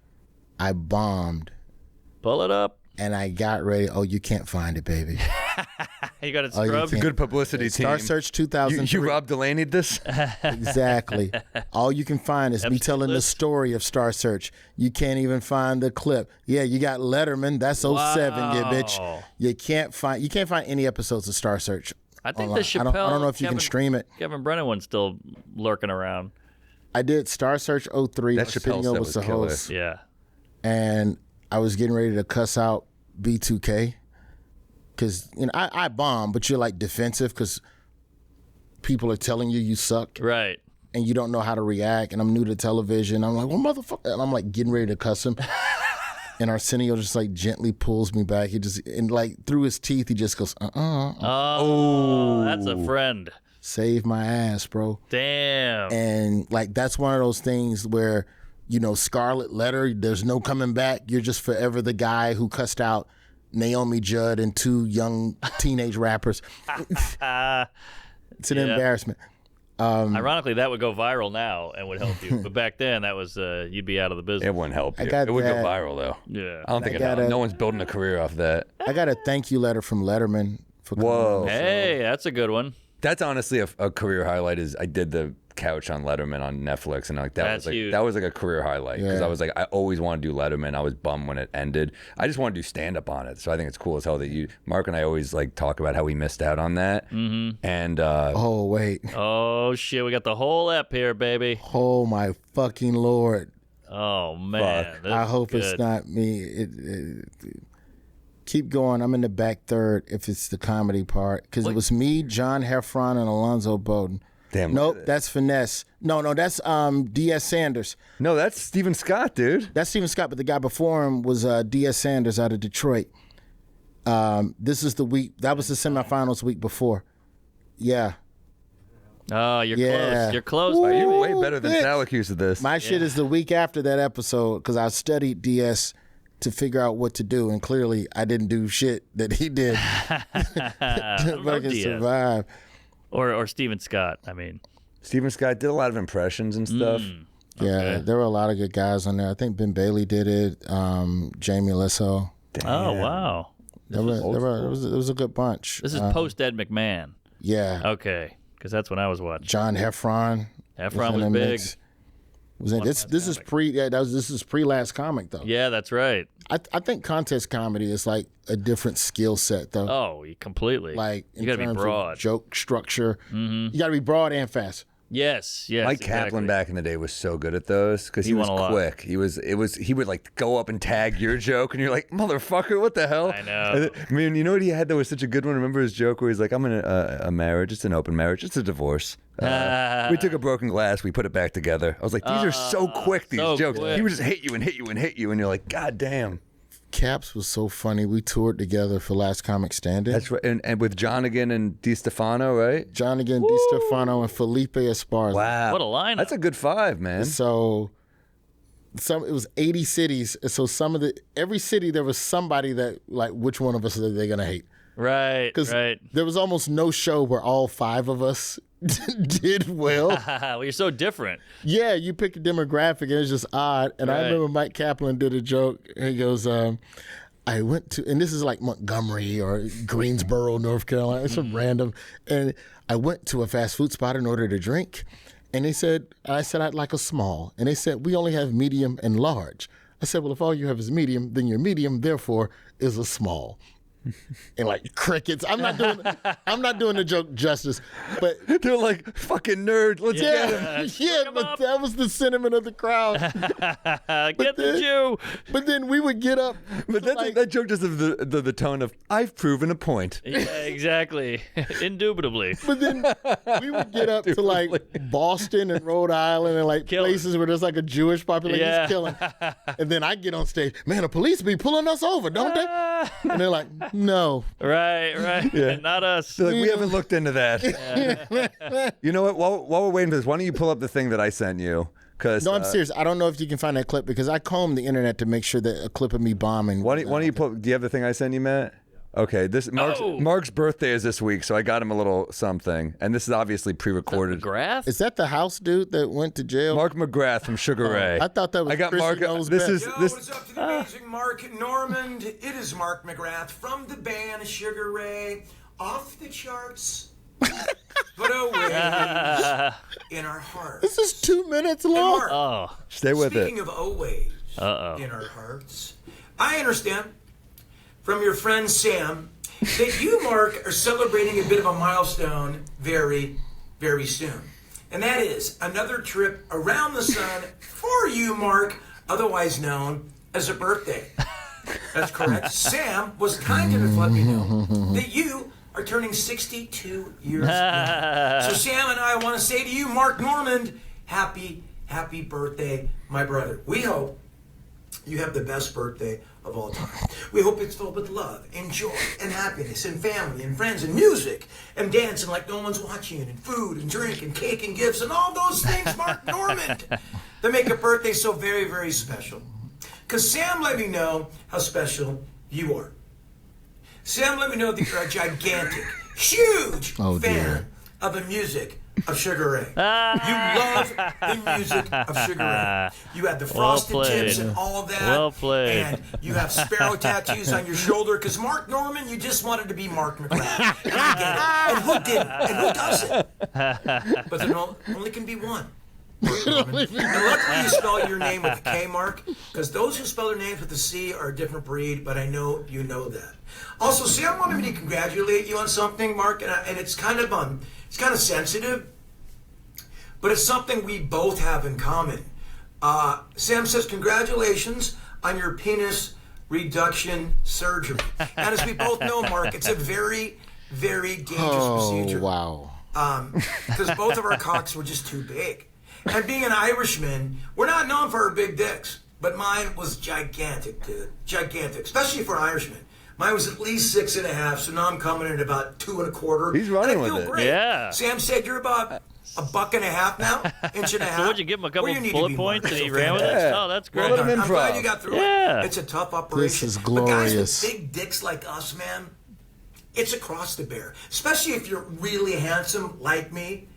I bombed Pull it up. and I got ready. Oh, you can't find it, baby. You got it Oh, you scrubbed? can't. Good publicity team. Star Search 2003. You Rob Delaney'd this? Exactly. All you can find is me telling the story of Star Search. You can't even find the clip. Yeah, you got Letterman. That's 07, you bitch. Wow. You can't find any episodes of Star Search. I think online. the Chappelle. I don't know if you can stream it. Kevin Brennan one's still lurking around. I did Star Search 03. That Chappelle Arsenio set was was the killer. host. Yeah. And I was getting ready to cuss out B2K because I bomb, but you're like defensive because people are telling you suck Right. and you don't know how to react. And I'm new to television. I'm like, well, motherfucker, and I'm like getting ready to cuss him. And Arsenio just like gently pulls me back. And like through his teeth, he just goes, Oh, that's a friend. save my ass, bro. Damn. And like that's one of those things where Scarlet Letter. There's no coming back. You're just forever the guy who cussed out Naomi Judd and 2 young teenage rappers. It's an embarrassment. Ironically, that would go viral now and would help you. But back then, that was you'd be out of the business. It wouldn't help you. got It would go that. viral, though. Yeah. I don't think no one's building a career off that. I got a thank you letter from Letterman for coming Whoa. on the show. Hey, that's a good one. That's honestly a career highlight. Is I did the couch on Letterman on Netflix, and That's huge. that was like a career highlight because Yeah. I was like, I always want to do Letterman. I was bummed when it ended. I just want to do stand up on it. So I think it's cool as hell that Mark and I always like talk about how we missed out on that. Mm-hmm. And Oh, wait. Oh, shit. We got the whole ep here, baby. Oh, my fucking Lord. Oh, man. Fuck. This I is hope good. it's not me. Keep going. I'm in the back third if it's the comedy part. Because it was me, John Heffron, and Alonzo Bowden. damn, Nope, that's Finesse. No, that's D.S. Sanders. no, that's Steven Scott, dude. That's Stephen Scott, but the guy before him was D.S. Sanders out of Detroit. This is the week. That was the semifinals week before. Yeah. Oh, you're Yeah. close. You're close. Woo. baby. You're way better than bitch. Syracuse at this. My shit is the week after that episode because I studied DS to figure out what to do, and clearly I didn't do shit that he did to fucking Diaz. survive. Or Steven Scott, I mean. Steven Scott did a lot of impressions and stuff. Yeah, there were a lot of good guys on there. I think Ben Bailey did it. Jamie Lesso. Oh, wow. There was a good bunch. This is post Ed McMahon. Yeah, Okay, because that's when I was watching. John Heffron. Heffron in was the big. mix. Was in, this is pre. Yeah, this is pre Last Comic though. Yeah, that's right. I think contest comedy is like a different skill set though. Oh, completely. Like you in got to be terms of broad. joke structure. You got to be broad and fast. Yes. Mike exactly. Kaplan back in the day was so good at those because he He was won a lot. quick. He would like go up and tag your joke, and you're like, motherfucker, what the hell? I know. I mean, you know what he had that was such a good one. Remember his joke where he's like, I'm in a marriage, it's an open marriage, it's a divorce. We took a broken glass, we put it back together. I was like, these are so quick, these so jokes. quick. He would just hit you and hit you and hit you, and you're like, God damn. Caps was so funny. We toured together for Last Comic Standing. That's right. And with Jonigan and DiStefano, right? John again, DiStefano, and Felipe Esparza. Wow. What a lineup. That's a good 5, man. So it was 80 cities. So every city there was somebody that like which one of us are they gonna hate? Right. Because Right. there was almost no show where all 5 of us did well. Well, you're so different. Yeah, you pick a demographic and it's just odd. And I Right. remember Mike Kaplan did a joke. He goes, I went to, and this is like Montgomery or Greensboro, North Carolina, it's some random. And I went to a fast food spot and ordered a drink. And I said, I'd like a small. And they said, we only have medium and large. I said, well, if all you have is medium, then your medium, therefore, is a small. And like crickets. I'm not doing the joke justice, but They're like, fucking nerd, let's get him. yeah, but that was the sentiment of the crowd. Get the Jew. But then we would get up. But that joke just has the tone of, I've proven a point. Yeah, exactly. Indubitably. But then we would get up to like Boston and Rhode Island and like Killing. places where there's like a Jewish population Yeah. killing. And then I get on stage, man, the police be pulling us over, don't they? And they're like, no. Right. Not us. They're like, we haven't looked into that. You know what? While we're waiting for this, why don't you pull up the thing that I sent you? Cause, No, I'm serious. I don't know if you can find that clip because I combed the internet to make sure that a clip of me bombing. Why don't you pull? Do you have the thing I sent you, Matt? Okay, Mark's birthday is this week, so I got him a little something, and this is obviously pre-recorded. McGrath? Is that the house dude that went to jail? Mark McGrath from Sugar Ray. I thought that was I got Chrissy Mark. Knows This Best. is Yo, this. what is up to the amazing Mark Normand? It is Mark McGrath from the band Sugar Ray. Off the charts, but always in our hearts. This is 2 minutes And long. Mark, Oh. Stay with it. speaking of always in our hearts, I understand from your friend Sam that you, Mark, are celebrating a bit of a milestone very, very soon. And that is another trip around the sun for you, Mark, otherwise known as a birthday. That's correct. Sam was kind enough to let me know that you are turning 62 years young. So Sam and I want to say to you, Mark Normand, happy birthday, my brother. We hope you have the best birthday of all time. We hope it's filled with love and joy and happiness and family and friends and music and dancing like no one's watching and food and drink and cake and gifts and all those things, Mark Normand, that make a birthday so very, very special. Because Sam let me know how special you are. Sam let me know that you're a gigantic, huge fan of the music of Sugar Ray. You love the music of Sugar Ray. You had the frosted tips and all that. Well played. And you have sparrow tattoos on your shoulder because Mark Normand, you just wanted to be Mark McGrath. And I get it. And who didn't? And who doesn't? But there only can be one. Mark Normand. And luckily you spell your name with a K, Mark, because those who spell their names with a C are a different breed, but I know you know that. Also, Sam wanted me to congratulate you on something, Mark, and it's kind of sensitive, but it's something we both have in common. Sam says, congratulations on your penis reduction surgery. And as we both know, Mark, it's a very, very dangerous procedure. Wow. Because both of our cocks were just too big. And being an Irishman, we're not known for our big dicks, but mine was gigantic, dude. Gigantic, especially for an Irishman. Mine was at least 6.5, so now I'm coming in at about 2 1/4. He's running and I feel with it. great. Yeah. Sam said you're about $1.50 now, inch and a half. So would you give him a couple Where you need to bullet be, points Mark. and he So ran with it? fantastic. Oh, that's great. Well, let him I'm glad improv. you got through Yeah. it. It's a tough operation. is But guys glorious. with big dicks like us, man, it's a cross to bear. Especially if you're really handsome like me.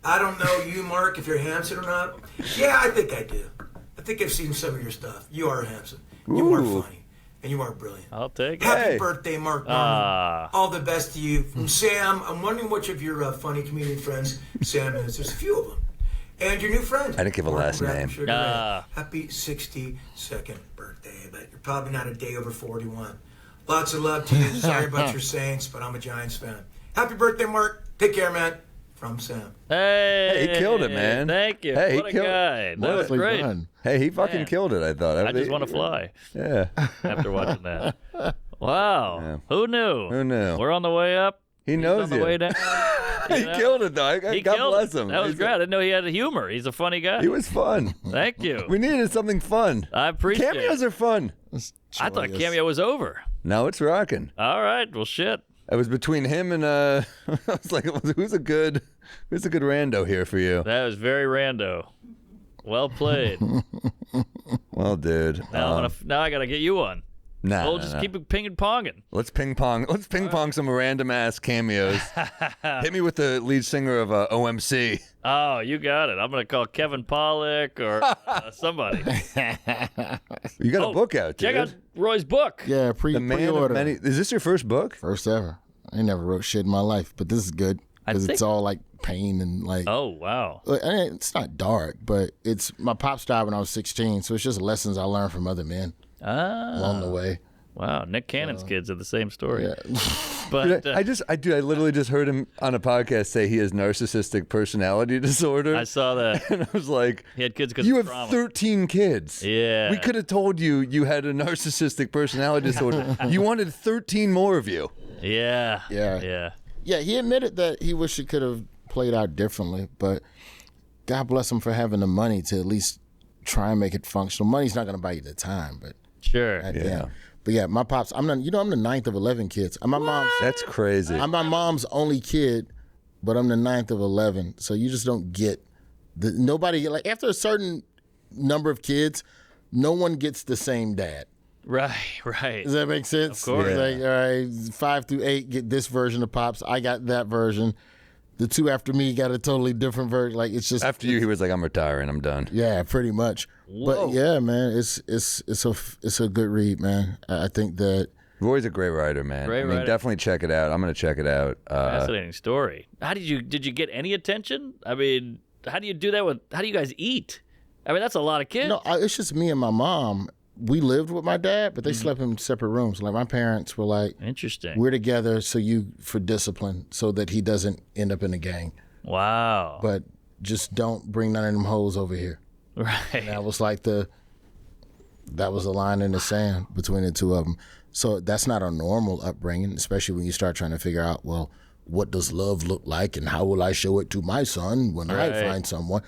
I don't know you, Mark, if you're handsome or not. Yeah, I think I do. I think I've seen some of your stuff. You are handsome. You are Ooh. funny. And you are brilliant. I'll take it. Happy Hey. birthday, Mark Normand. All the best to you. From Sam, I'm wondering which of your funny comedian friends Sam is. There's a few of them. And your new friend. I didn't give a Mark last McGrath from name. Sugar Ray. Happy 62nd birthday. But you're probably not a day over 41. Lots of love to you. Sorry about your Saints, but I'm a Giants fan. Happy birthday, Mark. Take care, man. From Sam. Hey, he killed it, man. Thank you. Hey, he what a killed it. guy. That was Nicely great. done. Hey, he fucking Man. killed it, I thought. I just want to fly Yeah. after watching that. Wow. Yeah. Who knew? Who knew? We're on the way up. He He's knows on the you. way down. He You know? killed it, though. He God killed bless it. him. That was great. I didn't know he had humor. He's a funny guy. He was fun. Thank you. We needed something fun. I appreciate Cameos it. are fun. I thought Joyous. Cameo was over. No, it's rocking. All right. Well, shit. It was between him and I was like, who's a good rando here for you? That was very rando. Well played. Well, dude. Now, now I got to get you one. Nah, We'll nah, just nah. keep it pinging ponging. Let's ping pong. Let's ping pong some random ass cameos. Hit me with the lead singer of OMC. Oh, you got it. I'm going to call Kevin Pollak or somebody. You got a book out, dude. Check out Roy's book. Yeah, The Man of pre-order. Many. Is this your first book? First ever. I never wrote shit in my life, but this is good because it's think- all like pain and like. Oh, wow. It's not dark, but it's my pops died when I was 16, so it's just lessons I learned from other men along the way. Wow. Nick Cannon's kids are the same story. Yeah. But I literally just heard him on a podcast say he has narcissistic personality disorder. I saw that. And I was like, He had kids because you of have trauma. 13 kids. Yeah. We could have told you had a narcissistic personality disorder. You wanted 13 more of you. Yeah. Yeah. Yeah. Yeah, he admitted that he wished it could have played out differently, but God bless him for having the money to at least try and make it functional. Money's not going to buy you the time, but Sure. yeah. But yeah, my pops. I'm the 9th of 11 kids. I'm That's crazy. my mom's only kid, but I'm the 9th of 11. So you just don't get nobody like after a certain number of kids, no one gets the same dad. Right. Right. Does that make sense? Of course. It's like, all right, 5 through 8 get this version of pops. I got that version. The 2 after me got a totally different version. Like it's just After you, he was like, I'm retiring. I'm done. yeah, pretty much. Whoa. But yeah, man, it's a good read, man. I think that Roy's a great writer, man. Great writer. Definitely check it out. I'm going to check it out. Fascinating story. How did you get any attention? I mean, how do you do that how do you guys eat? I mean, that's a lot of kids. no, it's just me and my mom. We lived with my dad, but they slept in separate rooms. Like my parents were like, Interesting. we're together for discipline, so that he doesn't end up in a gang. Wow. But just don't bring none of them hoes over here. Right. That was like that was the line in the sand between the two of them. So that's not a normal upbringing, especially when you start trying to figure out, well, what does love look like and how will I show it to my son when I Right. find someone?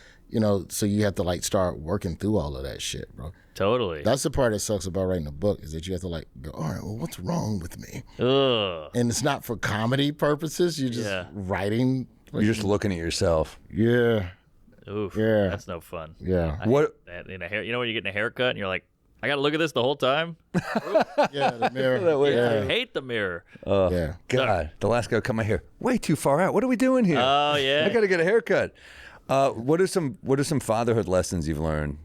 so you have to like start working through all of that shit, bro. Totally. That's the part that sucks about writing a book, is that you have to like go, all right, well, what's wrong with me? Ugh. And it's not for comedy purposes. You're just writing. You're just looking at yourself. Yeah. Oof. Yeah. That's no fun. Yeah. What? That in a hair, when you're getting a haircut and you're like, I got to look at this the whole time. Yeah, the mirror. I Yeah. hate the mirror. Yeah. God, the last guy cut my hair way too far out. What are we doing here? Oh yeah. I got to get a haircut. What are some fatherhood lessons you've learned?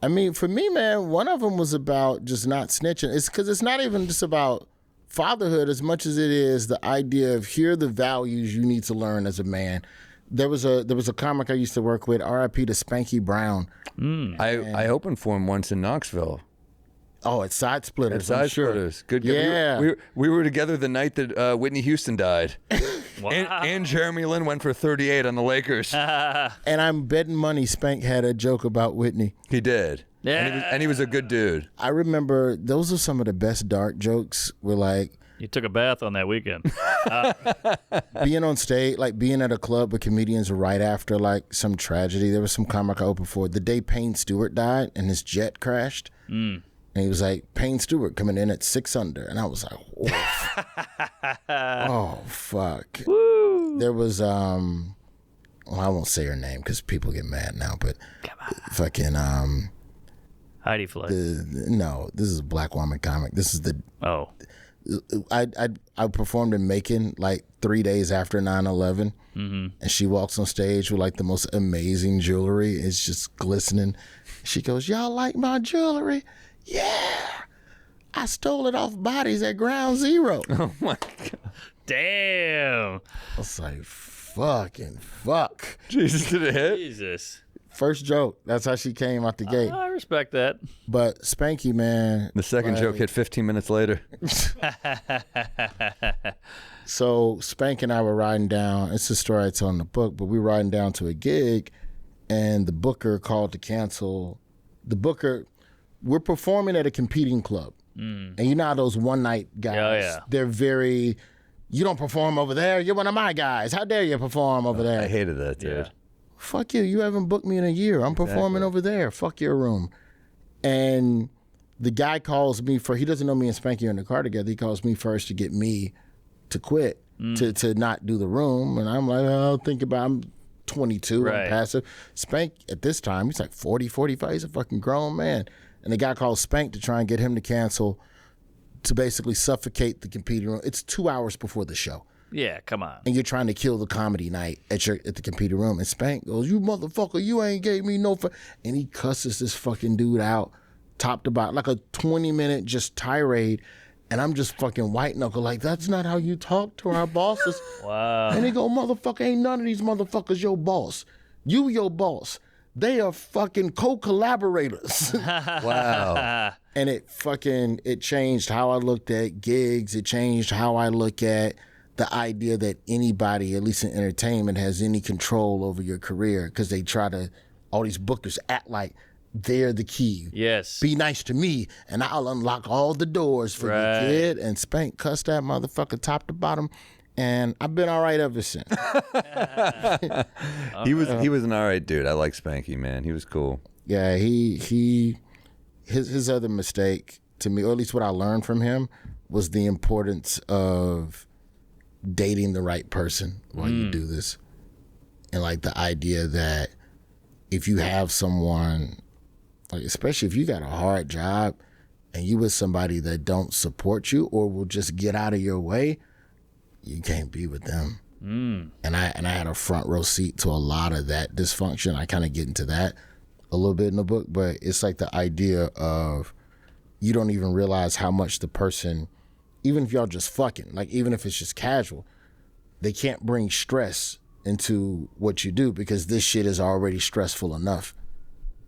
I mean, for me, man, one of them was about just not snitching. It's because it's not even just about fatherhood as much as it is the idea of here are the values you need to learn as a man. There was a comic I used to work with, R.I.P. to Spanky Brown. I opened for him once in Knoxville. Oh, at Side Splitters. Side I'm sure. Splitters. Good. Yeah. We were together the night that Whitney Houston died. Wow. And Jeremy Lin went for 38 on the Lakers. And I'm betting money Spank had a joke about Whitney. He did. Yeah. And he was a good dude. I remember those are some of the best dark jokes. Were like You took a bath on that weekend. being on stage, like being at a club with comedians right after like some tragedy. There was some comic I opened for the day Payne Stewart died and his jet crashed. And he was like, Payne Stewart coming in at 6 under. And I was like, oh, fuck. Woo. There was, well, I won't say her name because people get mad now, but fucking, Heidi Fleck. no, this is a black woman comic. This is Oh. I performed in Macon like 3 days after 9/11, and she walks on stage with like the most amazing jewelry. It's just glistening. She goes, "Y'all like my jewelry? Yeah, I stole it off bodies at Ground Zero." Oh my God. Damn. I was like, fucking fuck. Jesus, did it hit? Jesus. First joke. That's how she came out the gate. I respect that. But Spanky, man. The second joke hit 15 minutes later. So Spank and I were riding down. It's a story I tell in the book, but we were riding down to a gig, and the booker called to cancel. The booker, we're performing at a competing club. And you know how those one-night guys, Yeah. they're very, you don't perform over there, you're one of my guys. How dare you perform over there? I hated that, dude. Yeah. Fuck you. You haven't booked me in a year. I'm performing over there. Fuck your room. And the guy calls me he doesn't know me and Spanky are in the car together. He calls me first to get me to quit, to not do the room. And I'm like, I'm 22. Right. I'm passive. Spank at this time, he's like 40, 45. He's a fucking grown man. And the guy calls Spank to try and get him to cancel, to basically suffocate the competing room. It's 2 hours before the show. Yeah, come on. And you're trying to kill the comedy night at the computer room. And Spank goes, "You motherfucker, you ain't gave me no..." And he cusses this fucking dude out, top to bottom, like a 20-minute just tirade. And I'm just fucking white knuckle, like, that's not how you talk to our bosses. Wow. And he go, "Motherfucker, ain't none of these motherfuckers your boss. You your boss. They are fucking co-collaborators." Wow. And it changed how I looked at gigs. It changed how I look at the idea that anybody, at least in entertainment, has any control over your career, because they try to, all these bookers act like they're the key. Yes. Be nice to me, and I'll unlock all the doors for Right. you, kid. And Spank cussed that motherfucker top to bottom, and I've been all right ever since. He was an all right dude. I like Spanky, man. He was cool. Yeah, his other mistake to me, or at least what I learned from him, was the importance of dating the right person while you do this. And like the idea that if you have someone, like especially if you got a hard job and you with somebody that don't support you or will just get out of your way, you can't be with them. And I had a front row seat to a lot of that dysfunction. I kind of get into that a little bit in the book, but it's like the idea of you don't even realize how much the person, even if y'all just fucking, like even if it's just casual, they can't bring stress into what you do because this shit is already stressful enough.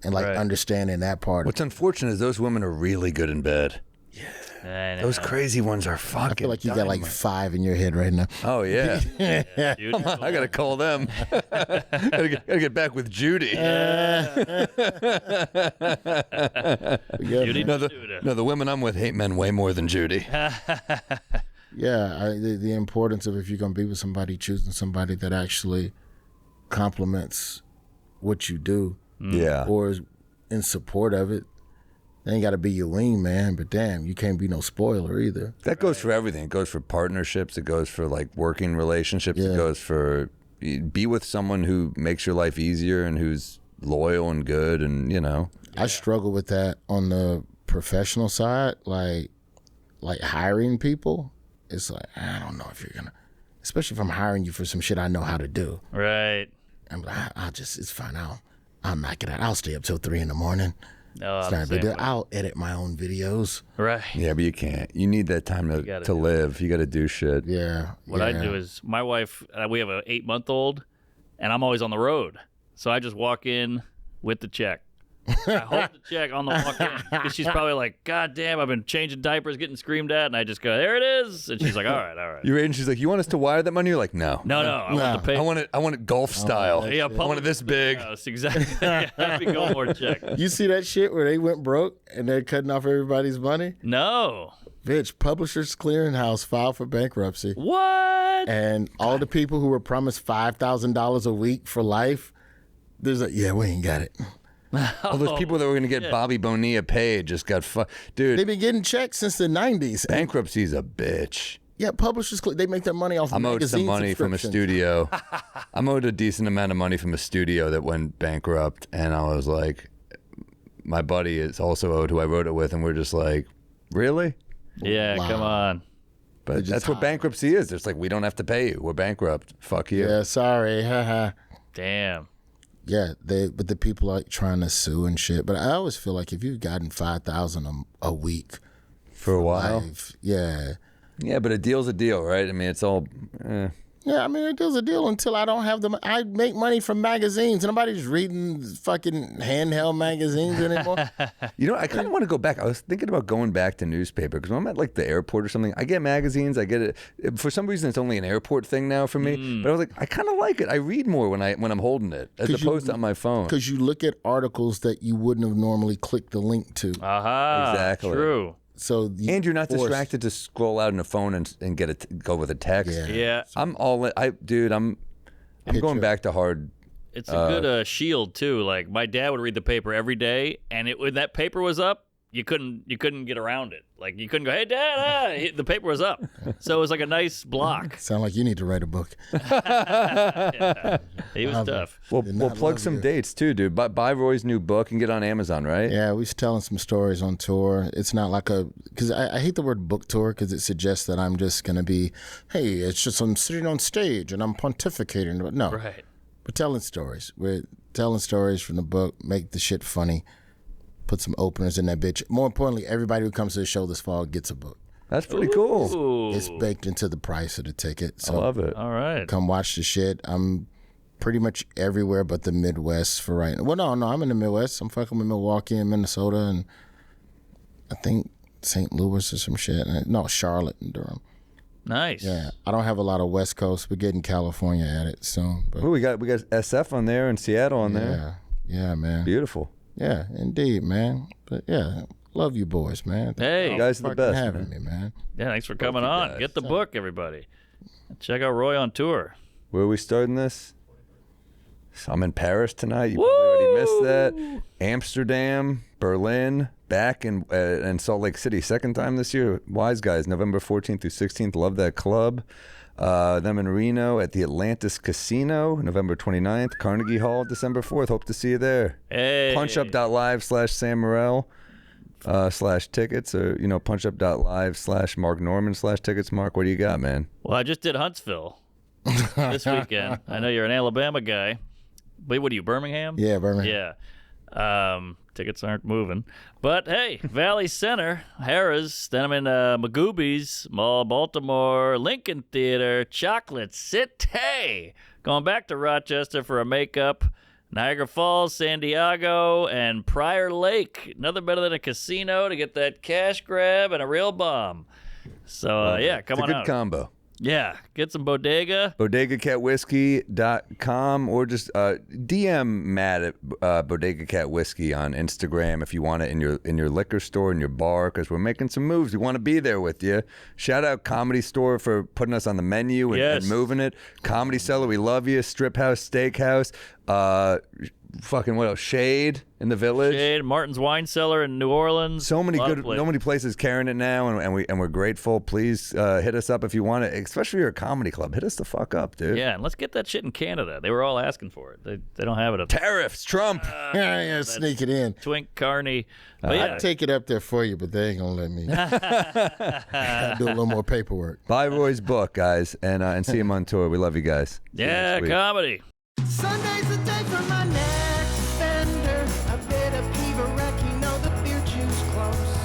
And like Right. understanding that part. What's unfortunate is those women are really good in bed. I know. Those crazy ones are fucking. I feel like you got like 5 in your head right now. Oh yeah. Dude, I gotta call them. gotta get back with Judy. Judy No, Judah. the women I'm with hate men way more than Judy. Yeah, the importance of, if you're going to be with somebody, choosing somebody that actually complements what you do. Yeah. Or is in support of it. They ain't got to be your wingman, but damn, you can't be no spoiler either. That goes for everything. It goes for partnerships. It goes for like working relationships. Yeah. It goes for be with someone who makes your life easier and who's loyal and good, and you know. I struggle with that on the professional side, like hiring people. It's like, I don't know if you're gonna, especially if I'm hiring you for some shit I know how to do. Right. I'm like, it's fine. I'll knock it out. I'll stay up till 3 a.m. No, It's not a big deal. I'll edit my own videos. Right. Yeah, but you can't. You need that time to live. You got to do shit. Yeah. What I do is my wife, we have an 8-month-old, and I'm always on the road. So I just walk in with the check. I hold the check on the walk in because she's probably like, God damn, I've been changing diapers, getting screamed at, and I just go, there it is, and she's like, all right. You're in. She's like, you want us to wire that money? You're like, no. I want the pay. I want it golf style. Yeah, I want it this big. Yes, exactly. Happy Gilmore check. You see that shit where they went broke and they're cutting off everybody's money? No. Bitch, Publishers Clearinghouse filed for bankruptcy. What? And all the people who were promised $5,000 a week for life, there's like, yeah, we ain't got it. All those people that were going to get Bobby Bonilla paid just got dude. They've been getting checks since the 90s. Bankruptcy's a bitch. Yeah, Publishers, they make their money off I'm owed magazine some money from a subscriptions. studio. I'm owed a decent amount of money from a studio that went bankrupt, and I was like, my buddy is also owed, who I wrote it with, and we're just like, really? Yeah, Wow. come on. But that's what bankruptcy is. It's like, we don't have to pay you. We're bankrupt. Fuck you. Yeah, sorry. Haha. Damn. Yeah, but the people are like trying to sue and shit. But I always feel like if you've gotten $5,000 a week For a while. life, yeah. Yeah, but a deal's a deal, right? I mean, it's all. Yeah, I mean, it does a deal until I don't have them. I make money from magazines. Nobody's reading fucking handheld magazines anymore. You know, I kind of want to go back. I was thinking about going back to newspaper because when I'm at like the airport or something, I get magazines. I get it. For some reason, it's only an airport thing now for me. But I was like, I kind of like it. I read more when I'm holding it as opposed to on my phone. Because you look at articles that you wouldn't have normally clicked the link to. Aha. Exactly. True. So And you're not distracted to scroll out on a phone and go with a text. Yeah. Yeah. I'm all in. I'm going back to hard. It's a good shield too. Like my dad would read the paper every day, and when that paper was up, you couldn't get around it. Like you couldn't go, hey Dad, the paper was up. So it was like a nice block. Sound like you need to write a book. He was tough. We'll not plug love some you. dates too, dude. Buy Roy's new book and get on Amazon, right? Yeah, we was telling some stories on tour. It's not like because I hate the word book tour because it suggests that I'm just going to be, hey, it's just I'm sitting on stage and I'm pontificating. But no, Right. we're telling stories. We're telling stories from the book, make the shit funny, put some openers in that bitch. More importantly, everybody who comes to the show this fall gets a book. That's pretty cool. Ooh. It's baked into the price of the ticket. I So love it. All right. come watch the shit. I'm pretty much everywhere but the Midwest for right now. Well, no, I'm in the Midwest. I'm fucking with Milwaukee and Minnesota and I think St. Louis or some shit. No, Charlotte and Durham. Nice. Yeah, I don't have a lot of West Coast. We're getting California at it soon. But Ooh, we got SF on there and Seattle on there. yeah, man. Beautiful. Yeah, indeed, man. But yeah, love you boys, man. Hey. You guys are the Fucking best. having Man. me, man. Yeah, thanks for coming on. guys. Get the book, everybody. Check out Roy on tour. Where are we starting this? So I'm in Paris tonight. You probably already missed that. Amsterdam, Berlin, back in Salt Lake City. Second time this year. Wise Guys, November 14th through 16th. Love that club. Them in Reno at the Atlantis Casino, November 29th. Carnegie Hall, December 4th. Hope to see you there. Hey. Punchup.live/Sam Morril /tickets or, punchup.live/Mark Norman /tickets. Mark, what do you got, man? Well, I just did Huntsville this weekend. I know you're an Alabama guy. Wait, what are you, Birmingham? Yeah, Birmingham. Yeah. Tickets aren't moving. But hey, Valley Center, Harrah's, then I'm in Magoobies, Mall, Baltimore, Lincoln Theater, Chocolate City. Going back to Rochester for a makeup. Niagara Falls, San Diego, and Prior Lake. Nothing better than a casino to get that cash grab and a real bomb. So, yeah, come It's a on good out. combo. Yeah, get some bodega. BodegaCatWhiskey.com or just DM Matt at Bodega Cat Whiskey on Instagram if you want it in your liquor store, in your bar, because we're making some moves. We want to be there with you. Shout out Comedy Store for putting us on the menu and, Yes. and moving it. Comedy Cellar, we love you. Strip House, Steakhouse. fucking what else? Shade in the Village. Shade, Martin's Wine Cellar in New Orleans. So many Lot of so many places carrying it now, and we're grateful. Please hit us up if you want it, especially if you're a comedy club. Hit us the fuck up, dude. Yeah, and let's get that shit in Canada. They were all asking for it. They don't have it up there. Tariffs, Trump. Yeah, sneak it in. Twink Carney. But yeah. I'd take it up there for you, but they ain't gonna let me. Gotta do a little more paperwork. Buy Roy's book, guys, and see him on tour. We love you guys. See you Yeah, next week. comedy. Sunday's the day for my next offender. A bit of Peter Wreck, you know the beer juice close.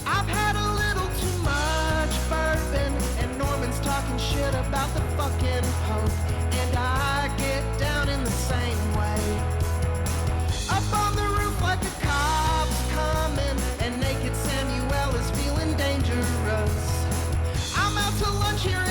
I've had a little too much bourbon, and Norman's talking shit about the fucking Pope. And I get down in the same way. Up on the roof like a cop's coming, and naked Samuel is feeling dangerous. I'm out to lunch here